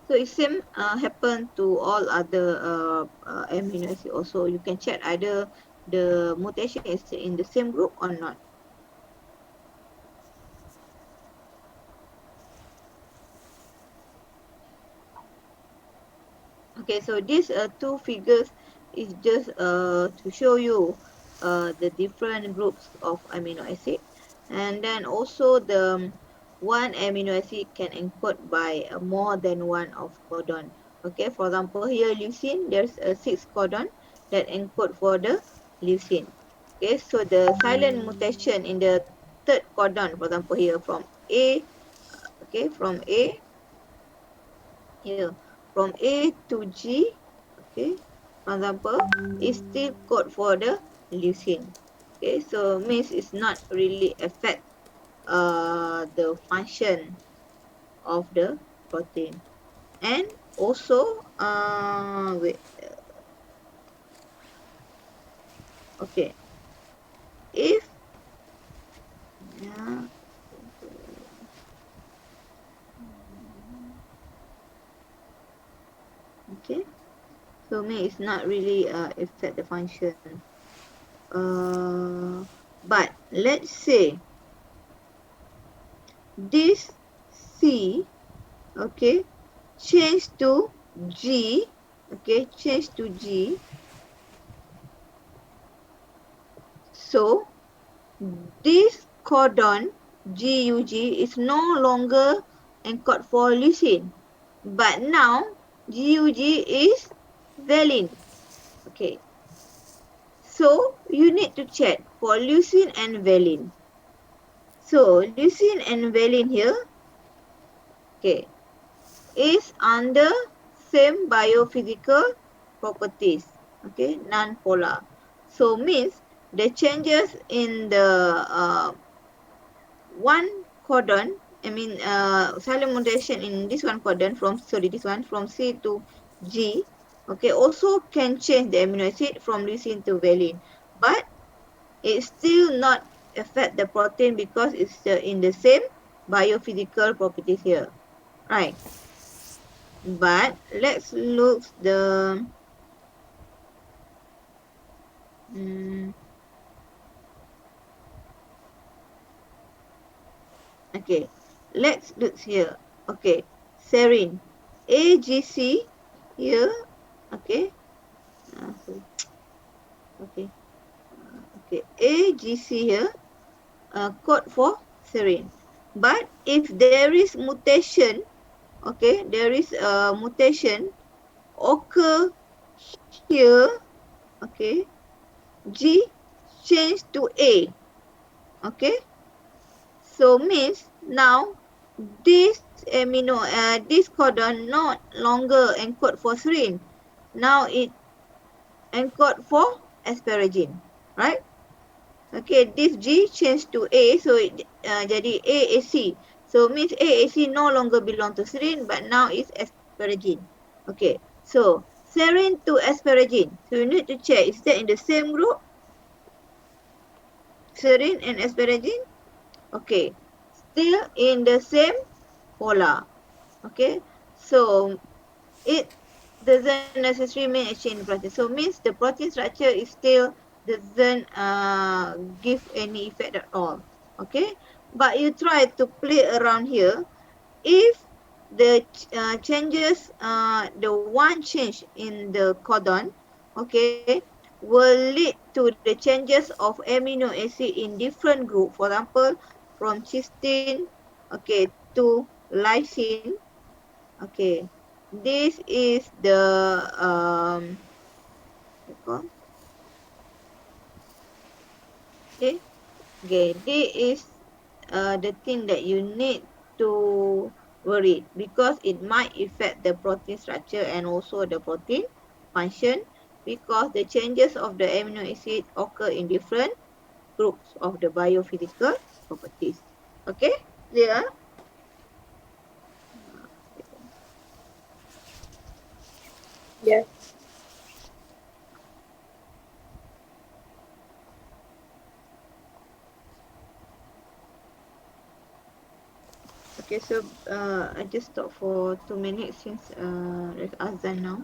so it same happen to all other amino acid also. You can check either the mutation is in the same group or not. Okay, so these two figures is just to show you the different groups of amino acid, and then also the one amino acid can encode by more than one of codon. Okay, for example, here leucine, there's a 6 codon that encode for the leucine. Okay, so the silent mutation in the third codon, for example, here from A, okay, from A here from A to G, okay, for example, is still code for the leucine. Okay, so means it's not really affect the function of the protein. And also wait, okay, if yeah, okay, so means it's not really affect the function. But let's say this C, okay, change to G, okay, change to G. So this codon GUG is no longer encoded for leucine, but now GUG is valine. Okay, so you need to check for leucine and valine. So leucine and valine here, okay, is under same biophysical properties, okay, non-polar. So means the changes in the one codon, I mean silent mutation in this one codon this one from C to G, okay, also can change the amino acid from leucine to valine, but it still not affect the protein because it's in the same biophysical properties here, right? But let's look the okay, let's look here. Okay, serine AGC here. Okay, sorry. Okay, okay, AGC here code for serine. But if there is mutation, okay, there is a mutation occur here, okay, G change to A, okay. So means now this this codon not longer encode for serine. Now it encode for asparagine, right? Okay, this G changed to A, so it jadi AAC. So means AAC no longer belong to serine, but now it's asparagine. Okay, so serine to asparagine. So you need to check, is that in the same group? Serine and asparagine? Okay, still in the same polar. Okay, so it doesn't necessarily mean exchange the protein. So means the protein structure is still doesn't give any effect at all. Okay, but you try to play around here. If the changes, the one change in the codon, okay, will lead to the changes of amino acid in different group. For example, from cysteine, okay, to lysine. Okay, this is the what you call? Okay, okay, this is the thing that you need to worry, because it might affect the protein structure and also the protein function, because the changes of the amino acid occur in different groups of the biophysical properties. Okay, clear? Yes. Okay, so I just stop for 2 minutes since it's azan now.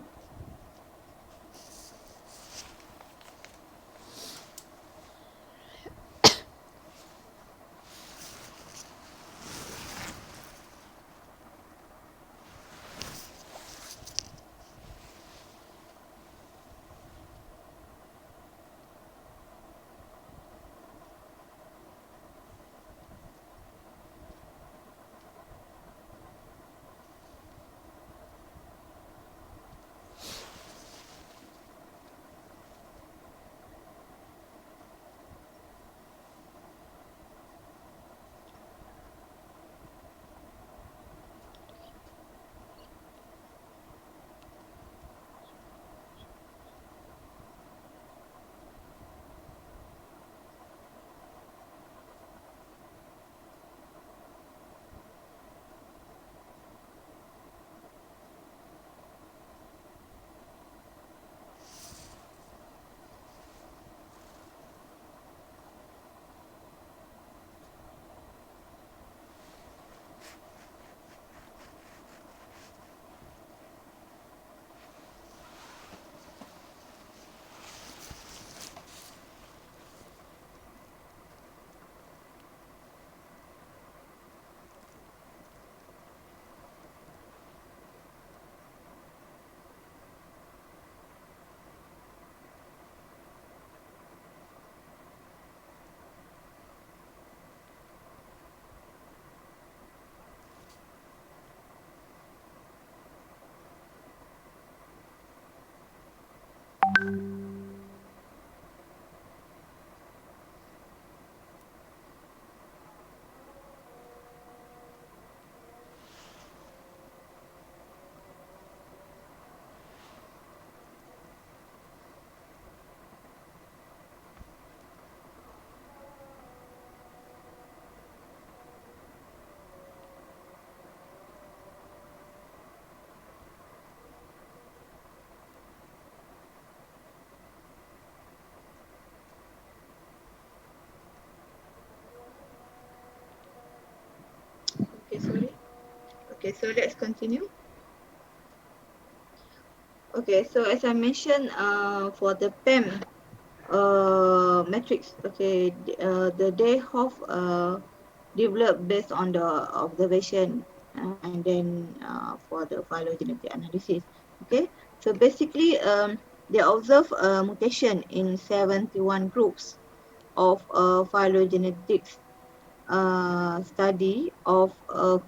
Okay, sorry. Okay, so let's continue. Okay, so as I mentioned, for the PAM matrix, okay, the Dayhoff developed based on the observation, and then for the phylogenetic analysis. Okay, so basically, they observe a mutation in 71 groups of phylogenetics study of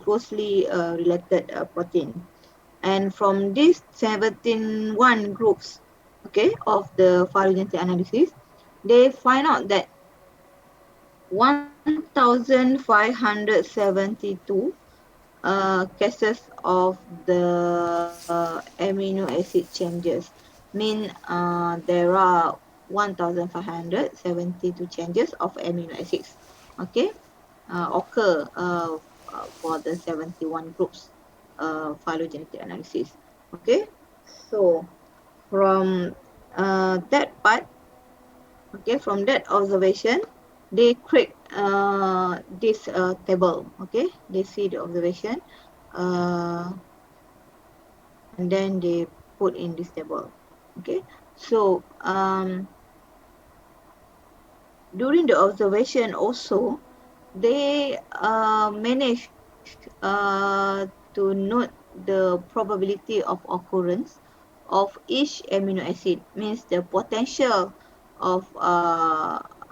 closely related protein. And from these 17 groups, okay, of the phylogenetic analysis, they find out that 1,572 cases of the amino acid changes. Mean there are 1,572 changes of amino acids, okay, occur for the 71 groups phylogenetic analysis. Okay, so from that part, okay, from that observation, they create this table. Okay, they see the observation, uh, and then they put in this table. Okay, so during the observation also, they managed to note the probability of occurrence of each amino acid, means the potential of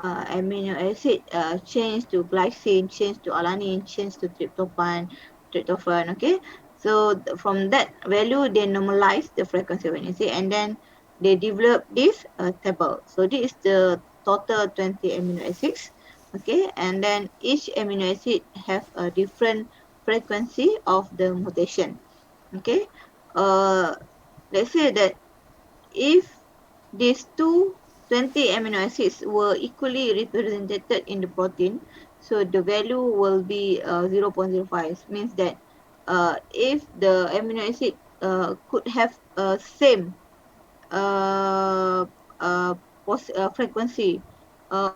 amino acid change to glycine, change to alanine, change to tryptophan. Okay, so from that value they normalize the frequency of amino acid, and then they develop this table. So this is the total 20 amino acids. Okay, and then each amino acid have a different frequency of the mutation. Okay, uh, let's say that if these 20 amino acids were equally represented in the protein, so the value will be 0.05. Means that if the amino acid could have same uh, uh, frequency of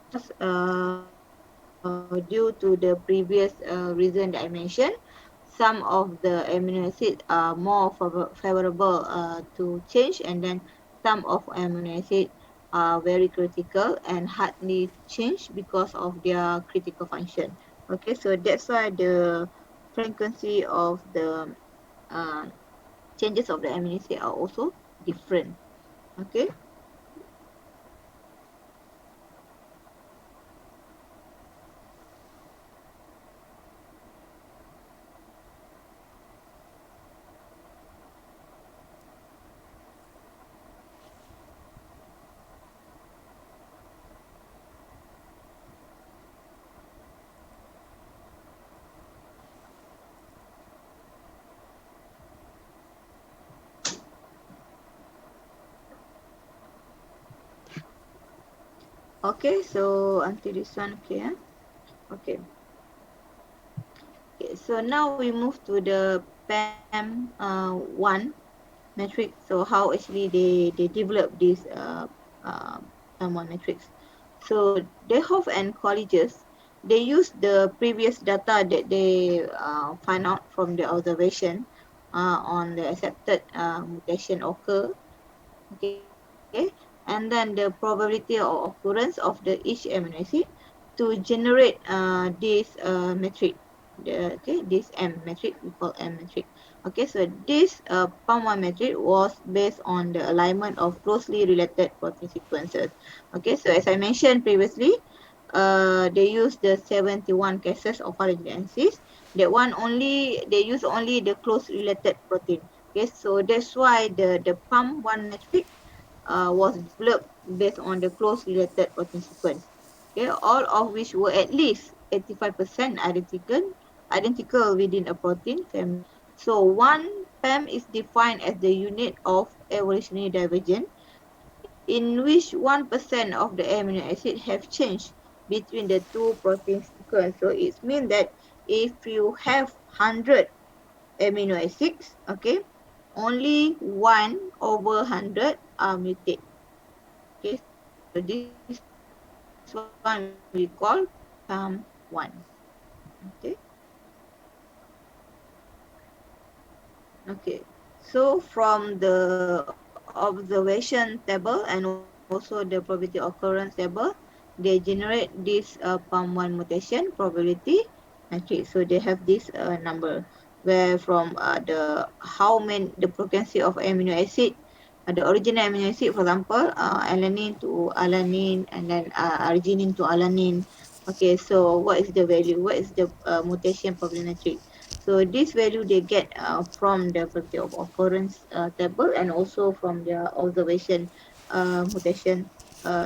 course, due to the previous reason that I mentioned, some of the amino acids are more favorable to change, and then some of amino acids are very critical and hardly change because of their critical function. Okay, so that's why the frequency of the uh, changes of the amino acid are also different. Okay. Okay, so until this one, okay. Okay. Okay, so now we move to the PAM 1 matrix. So how actually they develop this PAM 1 matrix. So Dehoff and colleagues, they use the previous data that they find out from the observation on the accepted mutation occur. Okay, and then the probability of occurrence of the each amino acid to generate this metric, this M metric, we call M metric. Okay, so this PAM1 metric was based on the alignment of closely related protein sequences. Okay, so as I mentioned previously, they use the 71 cases of phylogenesis. That one only, they use only the close related protein. Okay, so that's why the PAM1 metric was developed based on the close related protein sequence. Okay, all of which were at least 85% identical within a protein family. So one PAM is defined as the unit of evolutionary divergence in which 1% of the amino acid have changed between the two protein sequence. So it means that if you have 100 amino acids, okay, only 1 over 100 are mutated. Okay, so this one we call PAM1. Okay. Okay, so from the observation table and also the probability occurrence table, they generate this PAM1 mutation probability matrix. So they have this number where from the how many the frequency of amino acid the original amino acid, for example, alanine to alanine, and then arginine to alanine. Okay, so what is the value? What is the mutation probability? So this value they get from the probability of occurrence table, and also from their observation mutation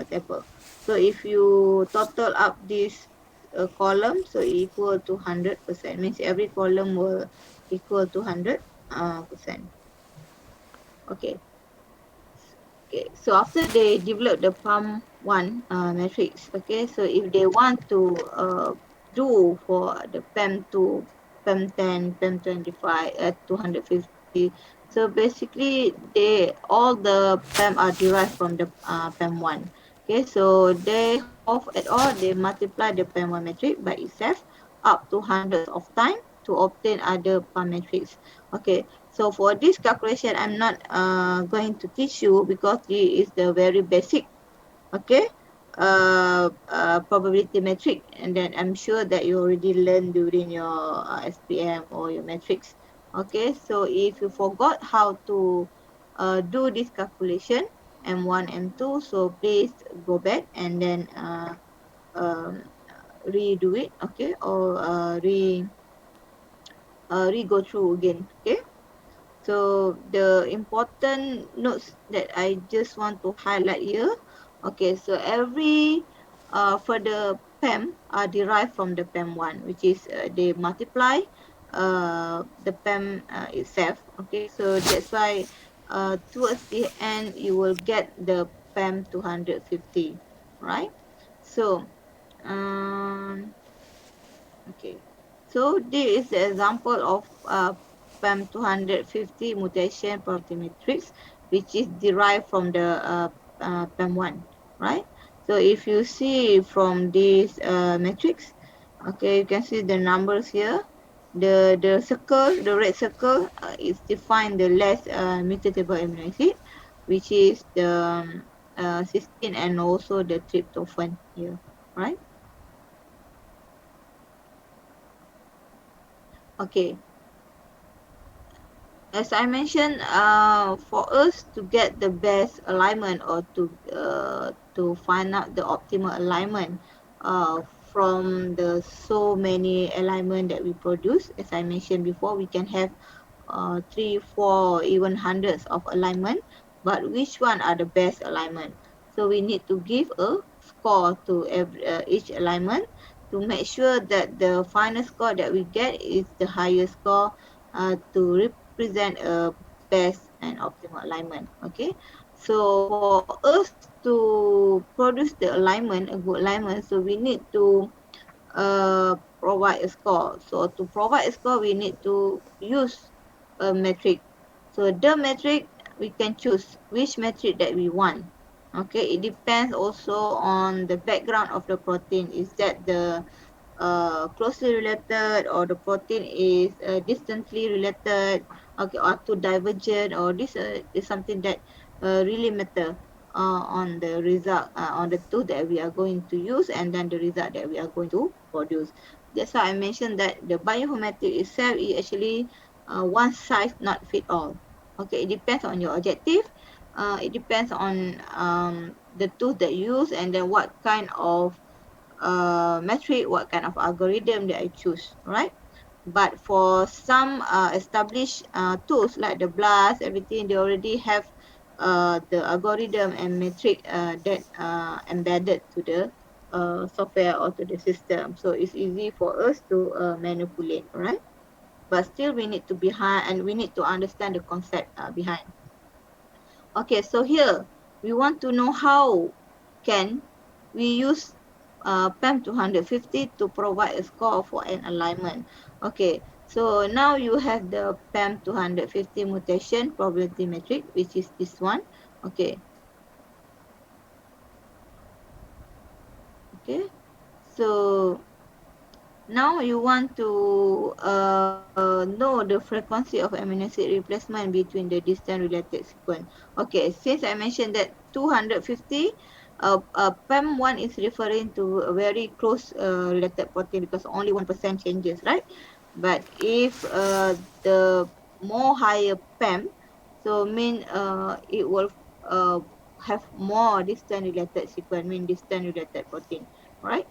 table. So if you total up this column, so equal to 100%, means every column will equal to 100%. Okay. Okay, so after they develop the PAM one matrix, okay, so if they want to do for the PAM 2, PAM 10, PAM 25 at 250, so basically they all the PAM are derived from the PAM 1. Okay, so they half at all, they multiply the PAM 1 matrix by itself up to hundreds of time to obtain other PAM matrix. Okay, so for this calculation, I'm not going to teach you because it is the very basic, okay, probability metric, and then I'm sure that you already learned during your SPM or your metrics. Okay, so if you forgot how to do this calculation, M1, M2, so please go back and then um, redo it, okay, or re go through again, okay. So the important notes that I just want to highlight here. Okay, so every for the PAM are derived from the PAM one, which is they multiply the PAM itself. Okay, so that's why towards the end you will get the PAM 250, right? So okay, so this is the example of PAM 250 mutation probability matrix, which is derived from the PAM 1, right? So if you see from this matrix, okay, you can see the numbers here. The circle, the red circle, is defined the less mutatable amino acid, which is the cysteine and also the tryptophan here, right? Okay, as I mentioned, for us to get the best alignment or to find out the optimal alignment from the so many alignment that we produce, as I mentioned before, we can have three, four, even hundreds of alignment, but which one are the best alignment? So we need to give a score to every, each alignment to make sure that the final score that we get is the highest score to represent a best and optimal alignment. Okay, so for us to produce the alignment, a good alignment, so we need to provide a score. So to provide a score, we need to use a metric. So the metric, we can choose which metric that we want. Okay, it depends also on the background of the protein. Is that the closely related, or the protein is distantly related, okay, or to divergent, or this is something that really matter on the result, on the tool that we are going to use, and then the result that we are going to produce. That's why I mentioned that the bioinformatics itself is actually one size not fit all. Okay, it depends on your objective. It depends on the tools that you use, and then what kind of metric, what kind of algorithm that I choose, right? But for some established tools like the BLAST, everything, they already have the algorithm and metric that embedded to the software or to the system. So it's easy for us to manipulate, right? But still we need to behind, and we need to understand the concept behind. Okay, so here we want to know how can we use PAM 250 to provide a score for an alignment. Okay, so now you have the PAM 250 mutation probability metric, which is this one. Okay, okay. So now you want to know the frequency of amino acid replacement between the distant related sequence. Okay, since I mentioned that 250, PAM1 is referring to a very close related protein because only 1% changes, right? But if the more higher PAM, So mean it will have more distant related sequence, mean distant related protein, right?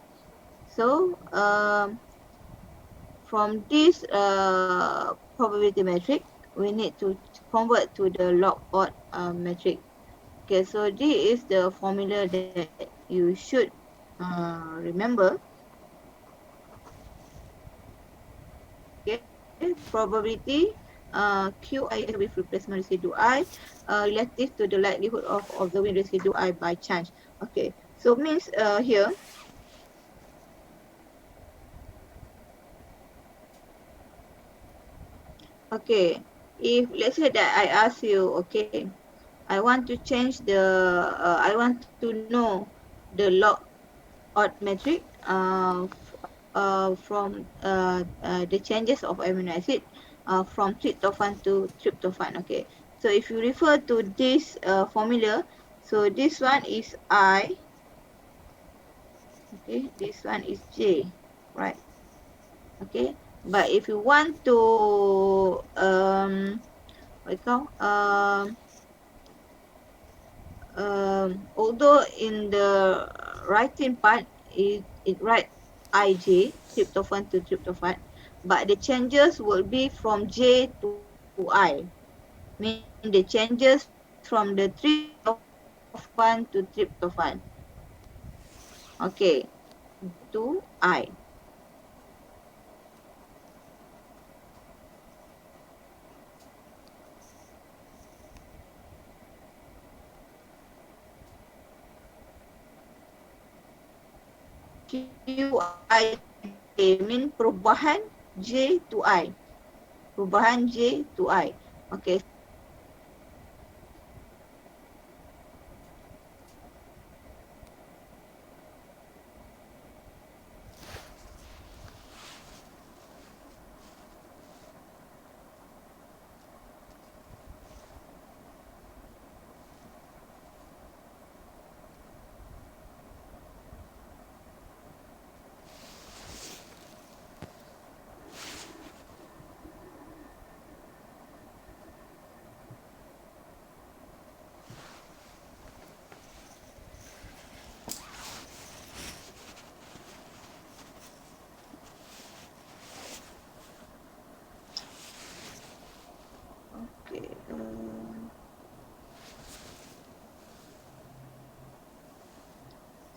So from this probability metric, we need to convert to the log odd metric. Okay, so this is the formula that you should remember. Okay, probability QI with replacement residue I relative to the likelihood of observing residue I by chance. Okay, so means here, okay, if let's say that I ask you, okay, I want to change the, I want to know the log odd metric from the changes of amino acid from tryptophan to tryptophan. Okay, so if you refer to this formula, so this one is I, okay, this one is J, right? Okay, but if you want to what you call although in the writing part it write IJ, tryptophan to tryptophan, but the changes will be from J to I. Mean the changes from the tryptophan to tryptophan. Okay, to I. QIJ mean perubahan J to I. Perubahan J to I. Okay, so means okay.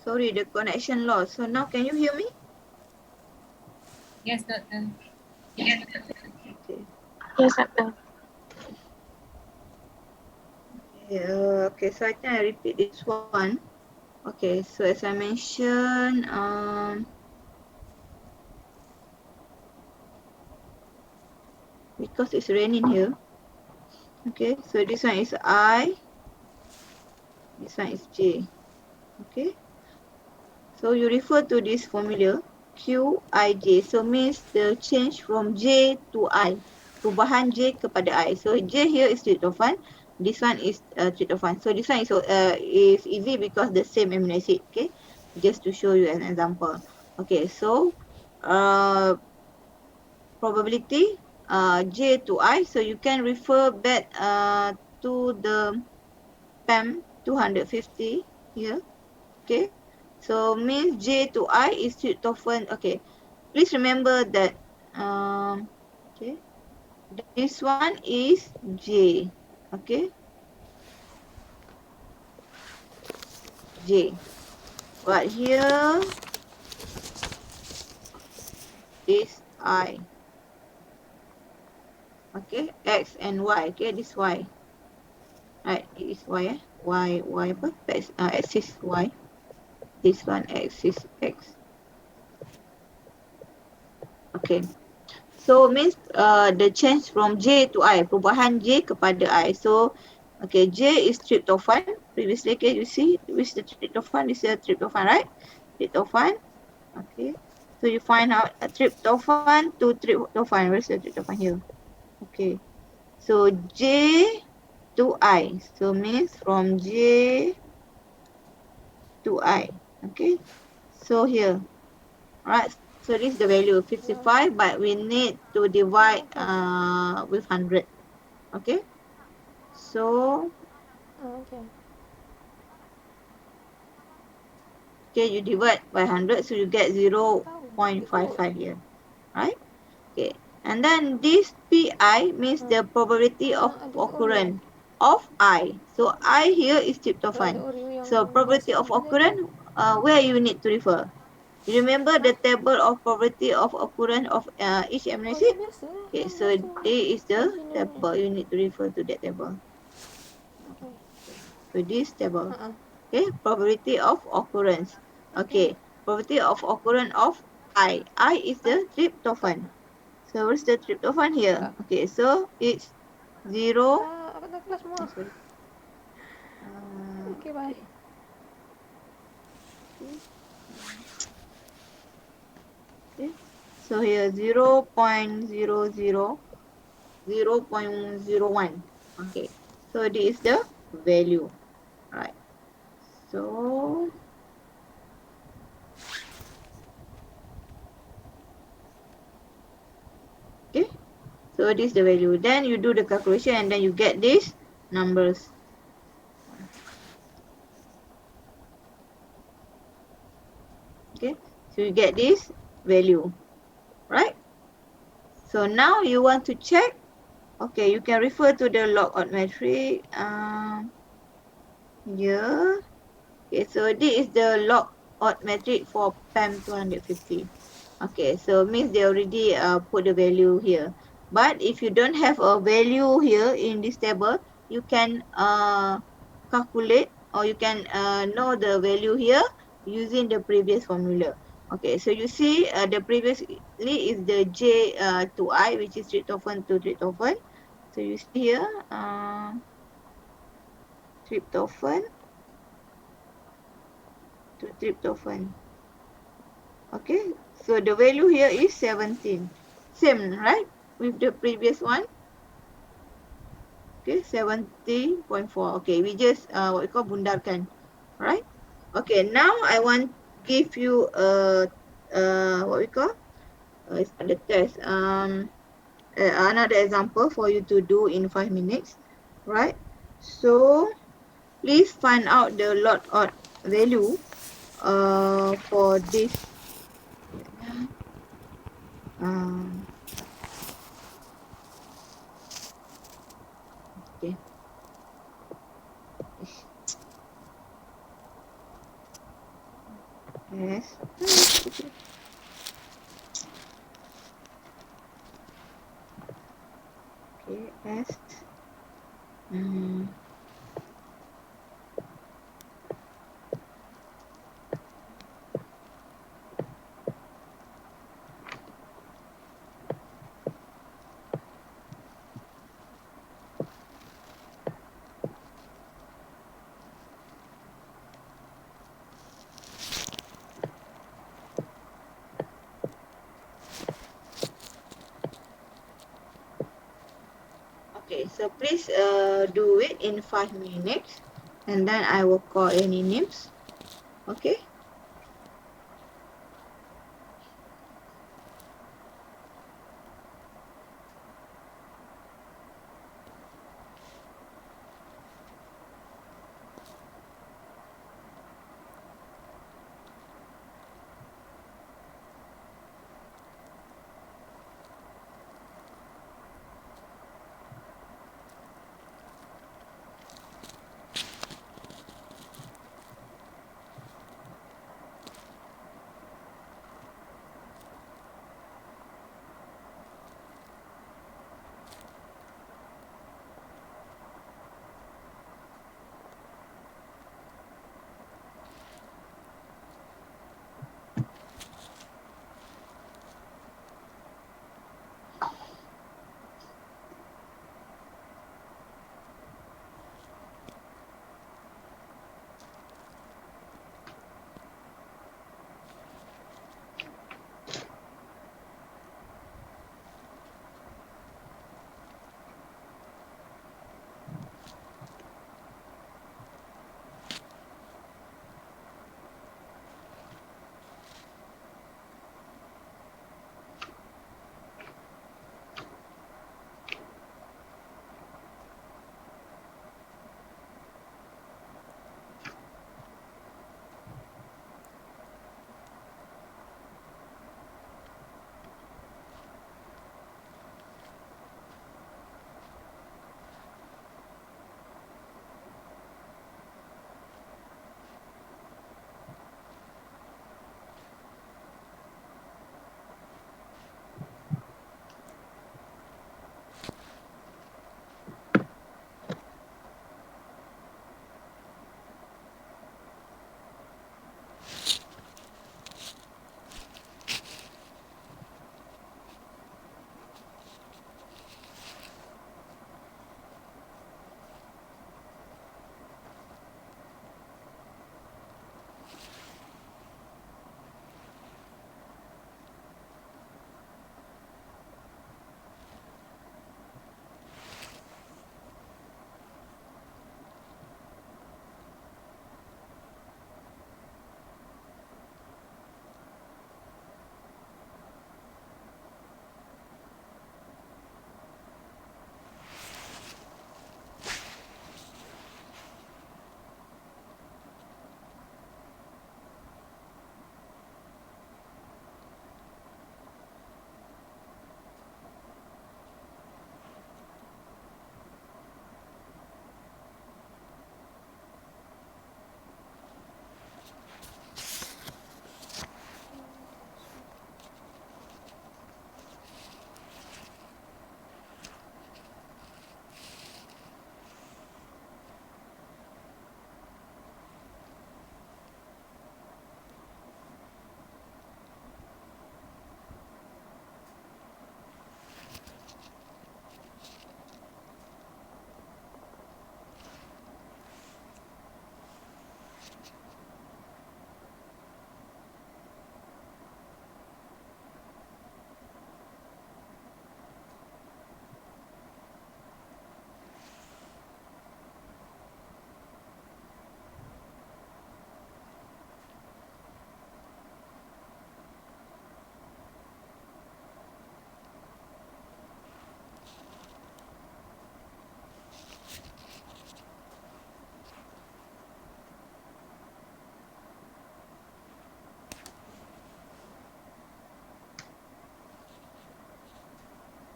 Sorry, the connection lost. So now can you hear me? Yes, Doctor. Okay. Yes, Doctor. Okay, so I think I repeat this one. Okay, so as I mentioned, because it's raining here. Okay, so this one is I, this one is J. Okay, so you refer to this formula QIJ. So means the change from J to I, perubahan J kepada I. So J here is tryptophan, this one is tryptophan. So this one is easy because the same amino acid. Okay, just to show you an example. Okay, so uh, probability J to I. So you can refer back to the PAM 250 here. Okay, so means J to I is tryptophan. Okay, please remember that okay, this one is J. Okay, J, but here is I. Okay, X and Y. Okay, this Y. Right, it is Y. Y apa? Axis Y. This one axis X. Okay. So means the change from J to I, perubahan J kepada I. So okay, J is tryptophan. Previously, okay, you see which the tryptophan is a tryptophan, right? Tryptophan. Okay. So you find out a tryptophan to tryptophan. Where's the tryptophan here? Okay. So J to I. So means from J to I. Okay. So here. Alright, so this is the value 55, but we need to divide with 100. Okay, so Okay. you divide by 100, so you get Tahu. Ikut. 0.55 here, right? Okay, and then this PI means the probability of Ada Oreo. occurrence of I. So I here is Ada tryptophan. Oreo yang So probability biasa of kita jaga. occurrence, where you need to refer? You remember the table of probability of occurrence of each amino Oh, acid? yang biasa. Okay, Yang so biasa. this is the Original ni. table. You need to refer to that table. Okay. So this table. Ha. Okay, probability of occurrence. Okay. Okay, probability of occurrence of I. I is the tryptophan. So where's the tryptophan here? Okay, so it's 0. Apa tak kelas semua? Sorry. Okay, bye. Okay. So here 0.0001. Okay. So this is the value. Right. So okay. So this is the value. Then you do the calculation and then you get these numbers. Okay. So you get this value. Right. So now you want to check. Okay, you can refer to the log odd metric. Here. Okay, so this is the log odd metric for PAM 250. Okay, so means they already put the value here. But if you don't have a value here in this table, you can calculate or you can know the value here using the previous formula. Okay, so you see the previously is the J to I, which is tryptophan to tryptophan. So you see here tryptophan to tryptophan. Okay, so the value here is 17. Same, right? With the previous one. Okay, 70.4. Okay, we just what we call bundarkan. Right? Okay, now I want give you what we call it's the test. Another example for you to do in 5 minutes. Right? So please find out the lot odd value for this. Okay. Yes. Okay, S. Okay, so please do it in 5 minutes and then I will call any names. Okay.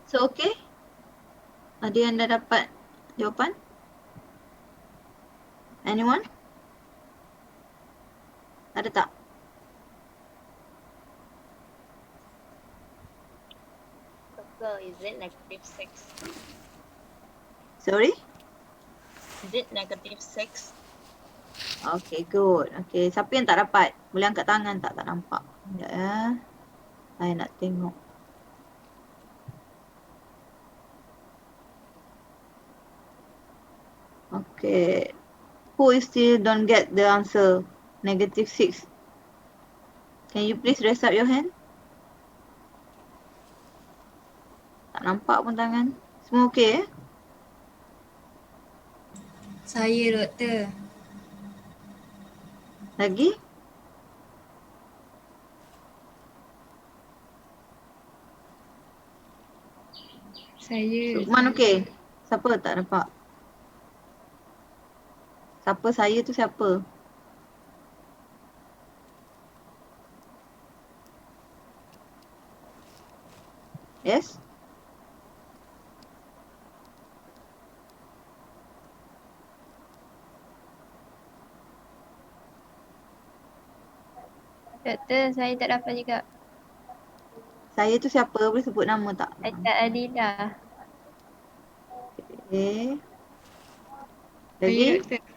So okay? Ada yang dah dapat jawapan? Anyone? Ada tak? Circle, is it -6? Sorry? Is it -6? Okay, good. Okay, siapa yang tak dapat? Boleh angkat tangan tak? Tak nampak. Sekejap ya. Saya nak tengok. Okay. Who is still don't get the answer? -6. Can you please raise up your hand? Tak nampak pun tangan. Semua okey eh? Saya, doktor. Lagi? Saya. Lukman okey? Siapa tak nampak? Siapa saya tu siapa? Yes? Doktor, saya tak dapat juga. Saya tu siapa? Boleh sebut nama tak? Aisyah Adila. Okay. Saya, Lagi? doktor.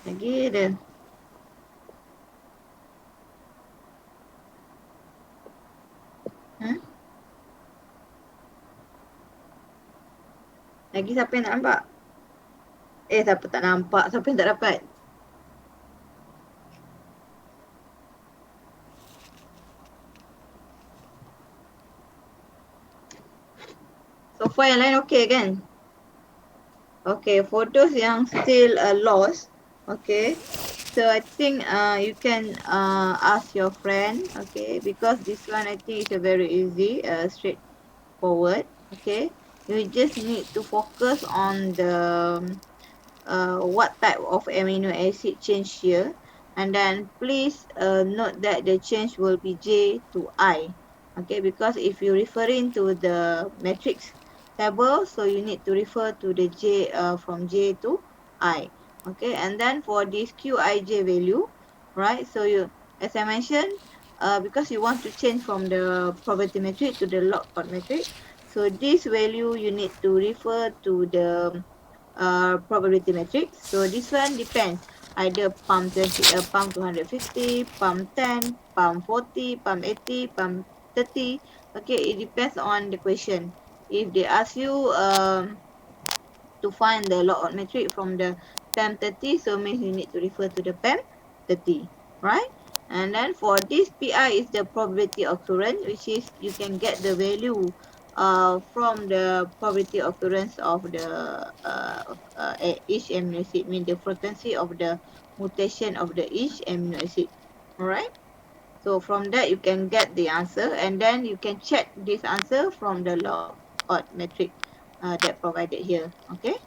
Lagi ada? Hmm? Lagi siapa yang tak nampak? Siapa tak nampak? Siapa yang tak dapat? So far yang lain okey kan? Okay, for those yang still lost, okay, so I think you can ask your friend, okay, because this one I think is a very easy, straightforward, okay. You just need to focus on the what type of amino acid change here, and then please note that the change will be J to I, okay, because if you're referring to the matrix table, so you need to refer to the J from J to I, okay. And then for this Qij value, right, so you, as I mentioned, because you want to change from the probability matrix to the log odd matrix, so this value you need to refer to the probability matrix. So this one depends, either PAM 20, PAM 250, PAM 10, PAM 40, PAM 80, PAM 30. Okay, it depends on the question. If they ask you to find the log odd matrix from the PAM 30, so means you need to refer to the PAM 30, right? And then for this PI is the probability occurrence, which is you can get the value from the probability occurrence of the each amino acid, mean the frequency of the mutation of the each amino acid. Alright. So from that you can get the answer, and then you can check this answer from the log odd matrix that provided here. Okay.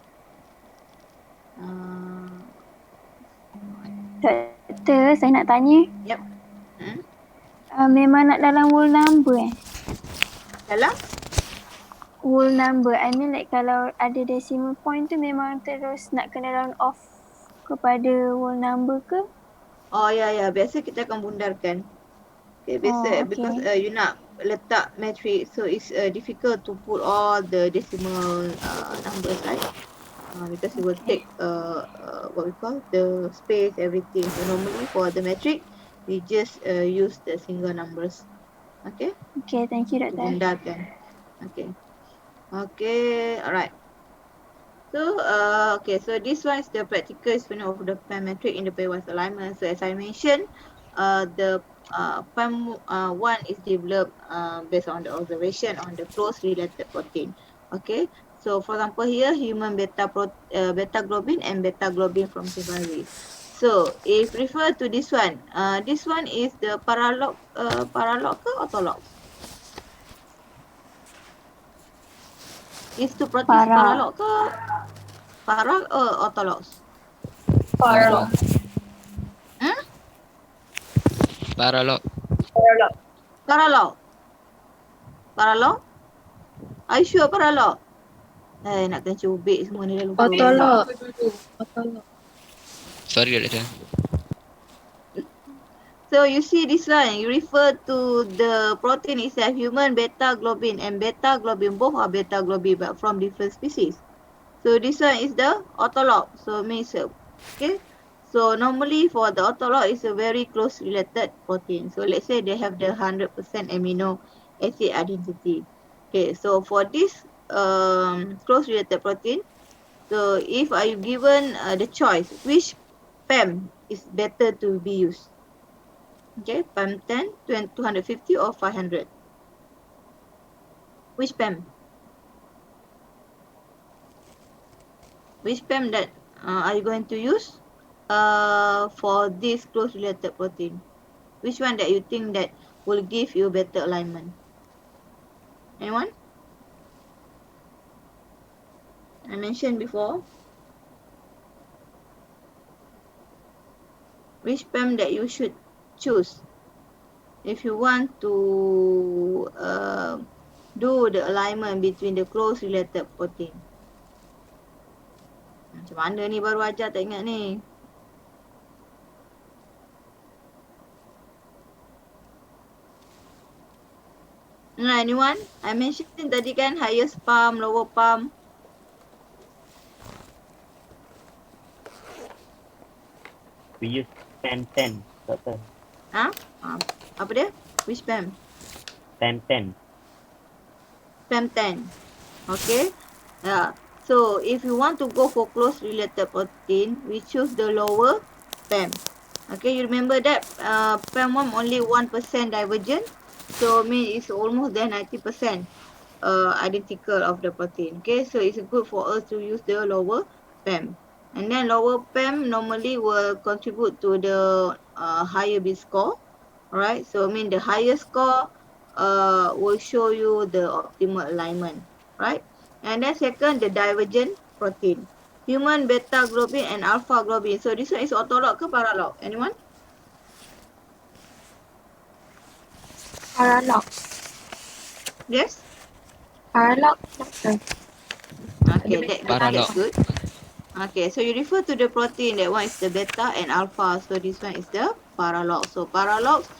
Doktor, saya nak tanya. Yep. Hmm? Memang nak dalam whole number Dalam? Whole number. I mean like kalau ada decimal point tu memang terus nak kena round off kepada whole number ke? Oh ya, biasa kita akan bundarkan. Okay, biasa because you nak letak matrix, so it's difficult to put all the decimal numbers, right? Because it will take what we call the space, everything. So normally for the matrix, we just use the single numbers. Okay? Okay, thank you, doktor. Bundarkan. Okay. Okay, alright. So, okay, so this one is the practical experiment of the PAM matrix in the pairwise alignment. So as I mentioned, the PAM 1 is developed based on the observation on the close related protein. Okay, so for example here, human beta globin and beta globin from Pairwise. So if refer to this one is the paralog ke autologs? Is to proteins paralog ke paralog or autologs? Paralog. Paralog. Paralog. Paralog? Are you sure paralog? Nak kena cubit semua ni dah lupa pula. Autolog. Sorry, Doktor. So you see this one, you refer to the protein itself, human beta globin and beta globin, both are beta globin but from different species. So this one is the autolog. So means okay. So normally for the autolog is a very close related protein. So let's say they have the 100% amino acid identity. Okay, so for this close related protein, so if are you given the choice, which PAM is better to be used? Okay, PAM 10, 250 or 500? Which PAM? Which PAM that are you going to use for this close related protein? Which one that you think that will give you better alignment? Anyone? I mentioned before. Which PAM that you should choose if you want to do the alignment between the close related protein? Macam mana ni, baru ajar tak ingat ni. Anyone? I mentioned tadi kan highest PAM, lower PAM. We use PAM 10, Doctor. Apa dia? Which PAM? PAM 10. PAM 10. Okay. So if you want to go for close related protein, we choose the lower PAM. Okay, you remember that PAM 1 only 1% divergent. So mean it's almost than 90% identical of the protein. Okay, so it's good for us to use the lower PAM. And then lower PAM normally will contribute to the higher bit score. Alright, so mean the higher score will show you the optimal alignment. Right? And then second, the divergent protein. Human beta globin and alpha globin. So this one is autolog ke paralog? Anyone? Paralog. Yes? Paralog, Doctor. Okay, that's good. Okay, so you refer to the protein, that one is the beta and alpha. So this one is the paralog. So paralogs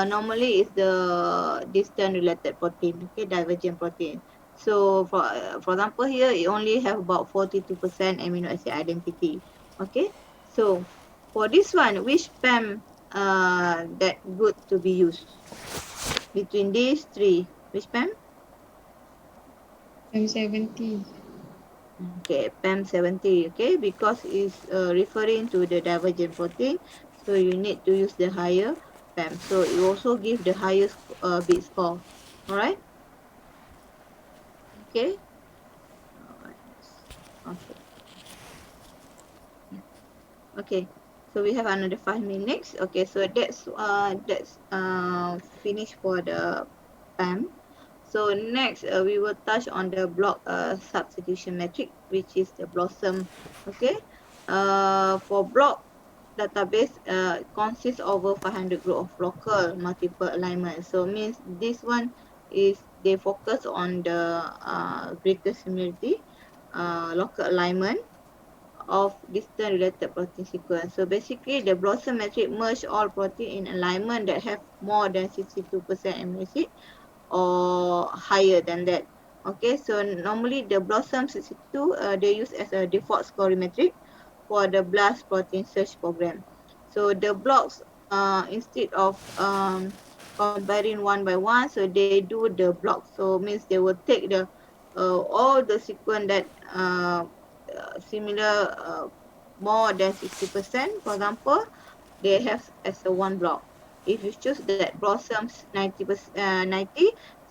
normally is the distant related protein, okay, divergent protein. So for example here, it only have about 42% amino acid identity. Okay, so for this one, which PAM that good to be used? Between these three, which PAM? M70. Okay, PAM70, okay, because it's referring to the divergent protein, so you need to use the higher PAM. So you also give the highest bit score. Alright? Okay. Alright. Okay. Okay. So we have another 5 minutes. Okay, so that's finished for the PAM. So next we will touch on the block substitution metric, which is the BLOSUM. Okay. For block database consists over 500 group of local multiple alignment. So means this one is they focus on the greater similarity, local alignment of distant related protein sequence. So basically the BLOSUM metric merge all protein in alignment that have more than 62% amino acid or higher than that. Okay, so normally the BLOSUM 62 they use as a default scoring metric for the BLAST protein search program. So the blocks instead of comparing one by one, so they do the block. So means they will take the all the sequence that similar more than 60%, for example, they have as a one block. If you choose that blossoms 90,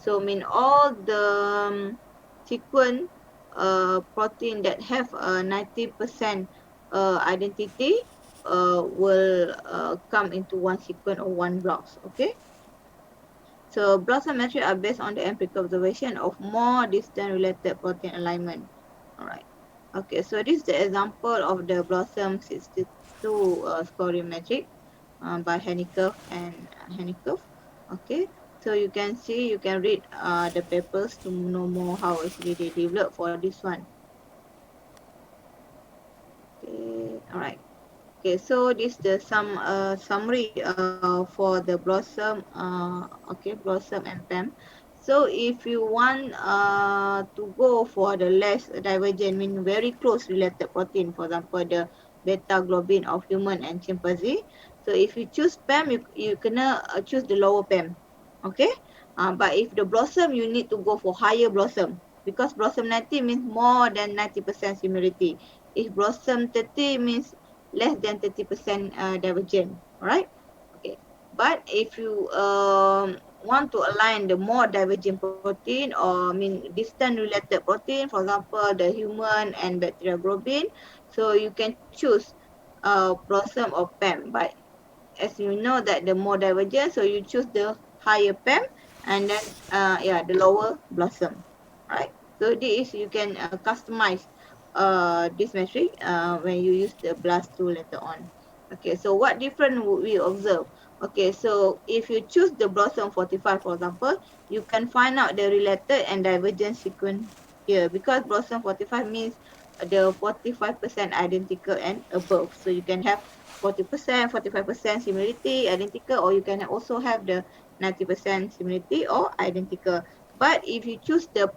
so mean all the sequence protein that have a 90% identity will come into one sequence or one blocks. Okay. So BLOSUM metrics are based on the empirical observation of more distant related protein alignment. Alright. Okay, so this is the example of the BLOSUM 62 scoring metric. by Hennikerf and Hennikerf. Okay, so you can see, you can read the papers to know more how actually they develop for this one. Okay, all right. Okay, so this the some summary for the BLOSUM, okay, BLOSUM and PAM. So if you want to go for the less divergent, mean very close related protein, for example the beta globin of human and chimpanzee. So if you choose PAM, you kena choose the lower PAM. Okay, but if the BLOSUM, you need to go for higher BLOSUM, because BLOSUM 90 means more than 90% similarity. If BLOSUM 30 means less than 30% divergent. Alright. Okay. But if you want to align the more divergent protein, or distant related protein, for example the human and bacterial globin, so you can choose BLOSUM or PAM. But as you know that the more divergent, so you choose the higher PAM, and then the lower BLOSUM. Right. So this you can customize this metric when you use the BLAST tool later on. Okay, so what difference would we observe? Okay, so if you choose the BLOSUM 45, for example, you can find out the related and divergent sequence here, because BLOSUM 45 means the 45% identical and above. So you can have 40%, 45% similarity, identical, or you can also have the 90% similarity or identical. But if you choose the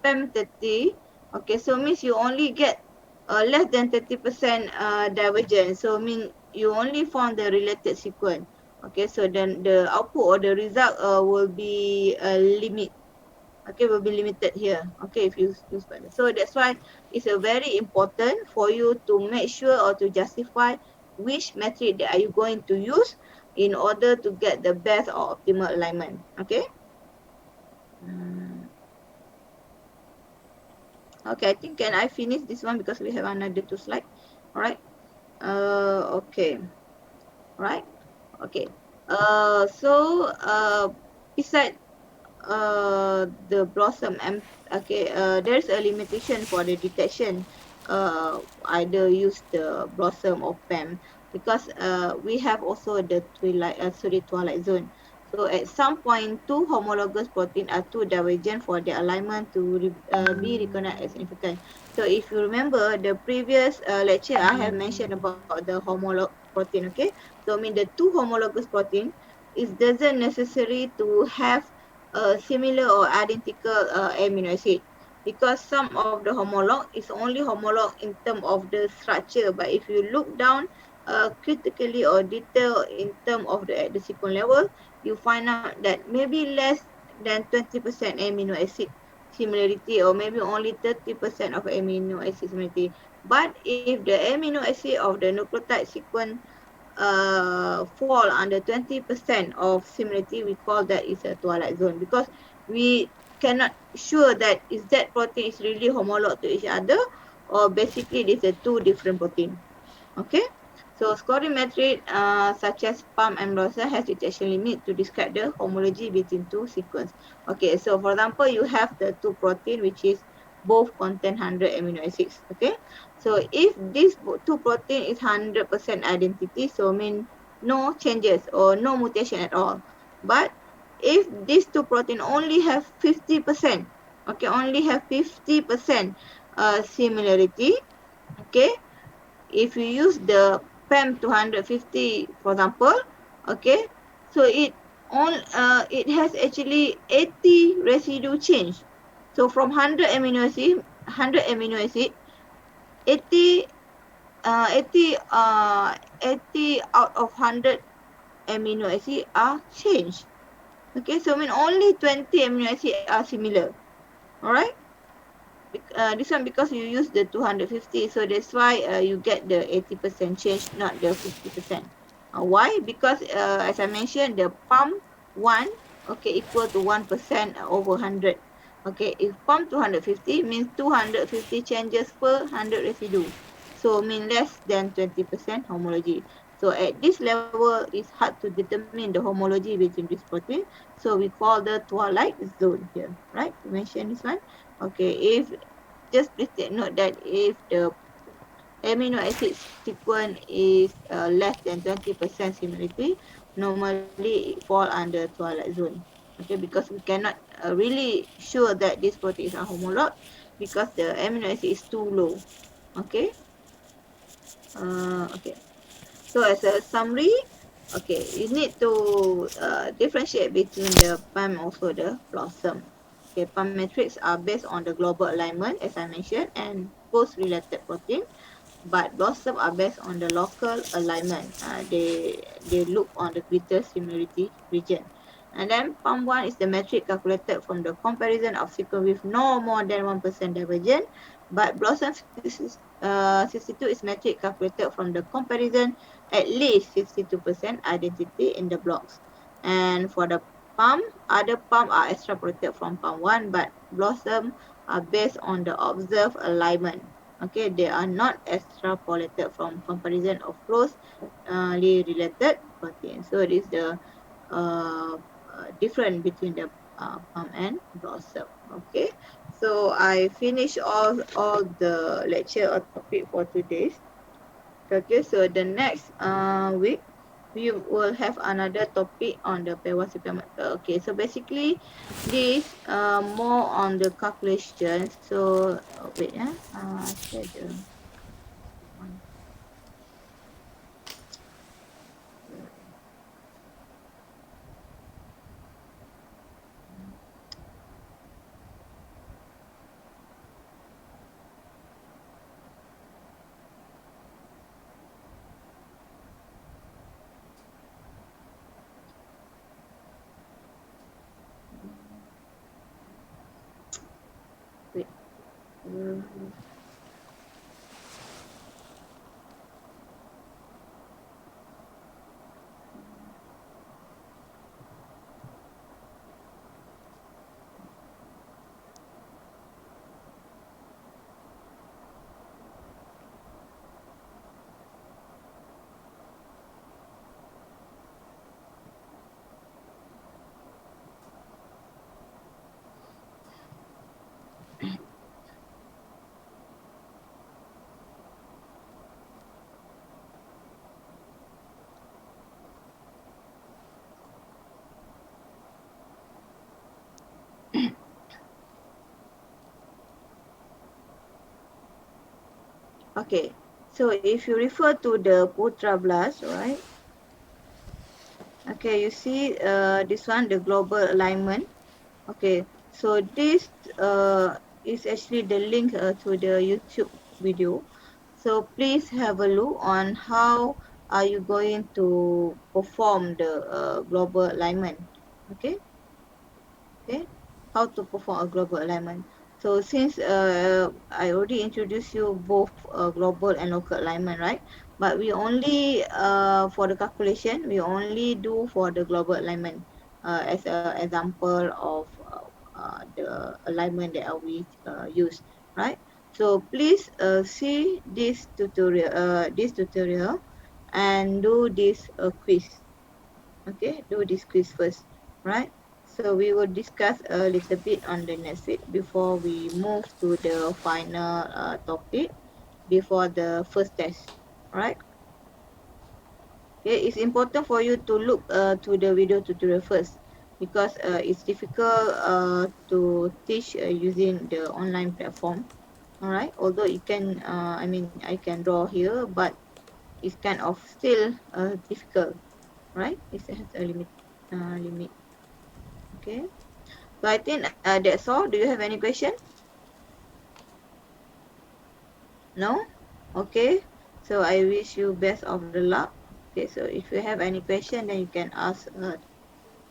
PAM 30, okay, so means you only get less than 30% divergence. So mean you only found the related sequence. Okay, so then the output or the result will be limit. Okay, will be limited here. Okay, if you use further. So that's why it's a very important for you to make sure or to justify which metric that are you going to use in order to get the best or optimal alignment. Okay. Okay, I think can I finish this one because we have another 2 slide. All right. Okay. Right. Okay. So beside the BLOSUM, and okay, there's a limitation for the detection. Either use the BLOSUM or PAM, because we have also the twilight zone. So at some point, two homologous protein are too divergent for their alignment to be recognized as significant. So if you remember the previous lecture, I have mentioned about the homolog protein. Okay, so I mean the two homologous protein, it doesn't necessary to have similar or identical amino acid, because some of the homolog is only homolog in terms of the structure, but if you look down critically or detail in terms of the at the sequence level, you find out that maybe less than 20% amino acid similarity, or maybe only 30% of amino acid similarity. But if the amino acid of the nucleotide sequence fall under 20% of similarity, we call that is a twilight zone, because we cannot sure that is that protein is really homolog to each other, or basically it is a two different protein. Okay, so scoring metric such as PAM and BLOSUM has detection limit to describe the homology between two sequence. Okay, so for example, you have the two protein which is both contain 100 amino acids. Okay, so if this two protein is 100% identity, so mean no changes or no mutation at all. But if these two protein only have 50%, okay, only have 50% similarity, okay, if you use the PAM 250, for example, okay, so it has actually 80 residue change. So from 100 amino acid, 80 80 out of 100 amino acid are changed. Okay, so I mean only 20 amino acid are similar. All right. This one because you use the 250, so that's why you get the 80% change, not the 50%. Why? Because as I mentioned, the pump 1, okay, equal to 1% over 100. Okay, if pump 250 means 250 changes per 100 residue. So mean less than 20% homology. So at this level, it's hard to determine the homology between this protein. So we call the twilight zone here, right? To mention this one. Okay, if just please take note that if the amino acid sequence is less than 20% similarity, normally it fall under twilight zone. Okay, because we cannot really sure that these proteins are homolog because the amino acid is too low. Okay. Okay. So as a summary, okay, you need to differentiate between the PAM and also the BLOSUM. Okay, PAM metrics are based on the global alignment, as I mentioned, and post-related protein, but BLOSUM are based on the local alignment. They look on the greater similarity region. And then PAM1 is the metric calculated from the comparison of sequence with no more than 1% divergence, but BLOSUM 62 is metric calculated from the comparison at least 62% identity in the blocks. And for the PAM, other PAM are extrapolated from PAM1, but BLOSUM are based on the observed alignment. Okay, they are not extrapolated from comparison of closely related proteins. So it is the uh, difference between the PAM and BLOSUM. Okay, so I finish all the lecture or topic for today. Okay, so the next week we will have another topic on the pairwise method. Okay, so basically this more on the calculation. So wait, share the one. Wait. Okay, so if you refer to the Putra blast, right? Okay, you see this one, the global alignment. Okay, so this is actually the link to the YouTube video. So please have a look on how are you going to perform the global alignment. Okay, okay, how to perform a global alignment. So since I already introduced you both global and local alignment, right? But we only for the calculation we only do for the global alignment as an example of the alignment that we use, right? So please see this tutorial and do this quiz. Okay, do this quiz first, right? So we will discuss a little bit on the next week before we move to the final topic before the first test, right? Okay, it's important for you to look to the video tutorial first because it's difficult to teach using the online platform. All right, although you can, I mean, I can draw here, but it's kind of still difficult, right? It has a limit. Okay. So I think that's all. Do you have any question? No? Okay. So I wish you best of the luck. Okay. So if you have any question, then you can ask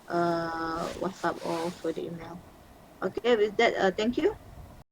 WhatsApp or for the email. Okay. With that, thank you.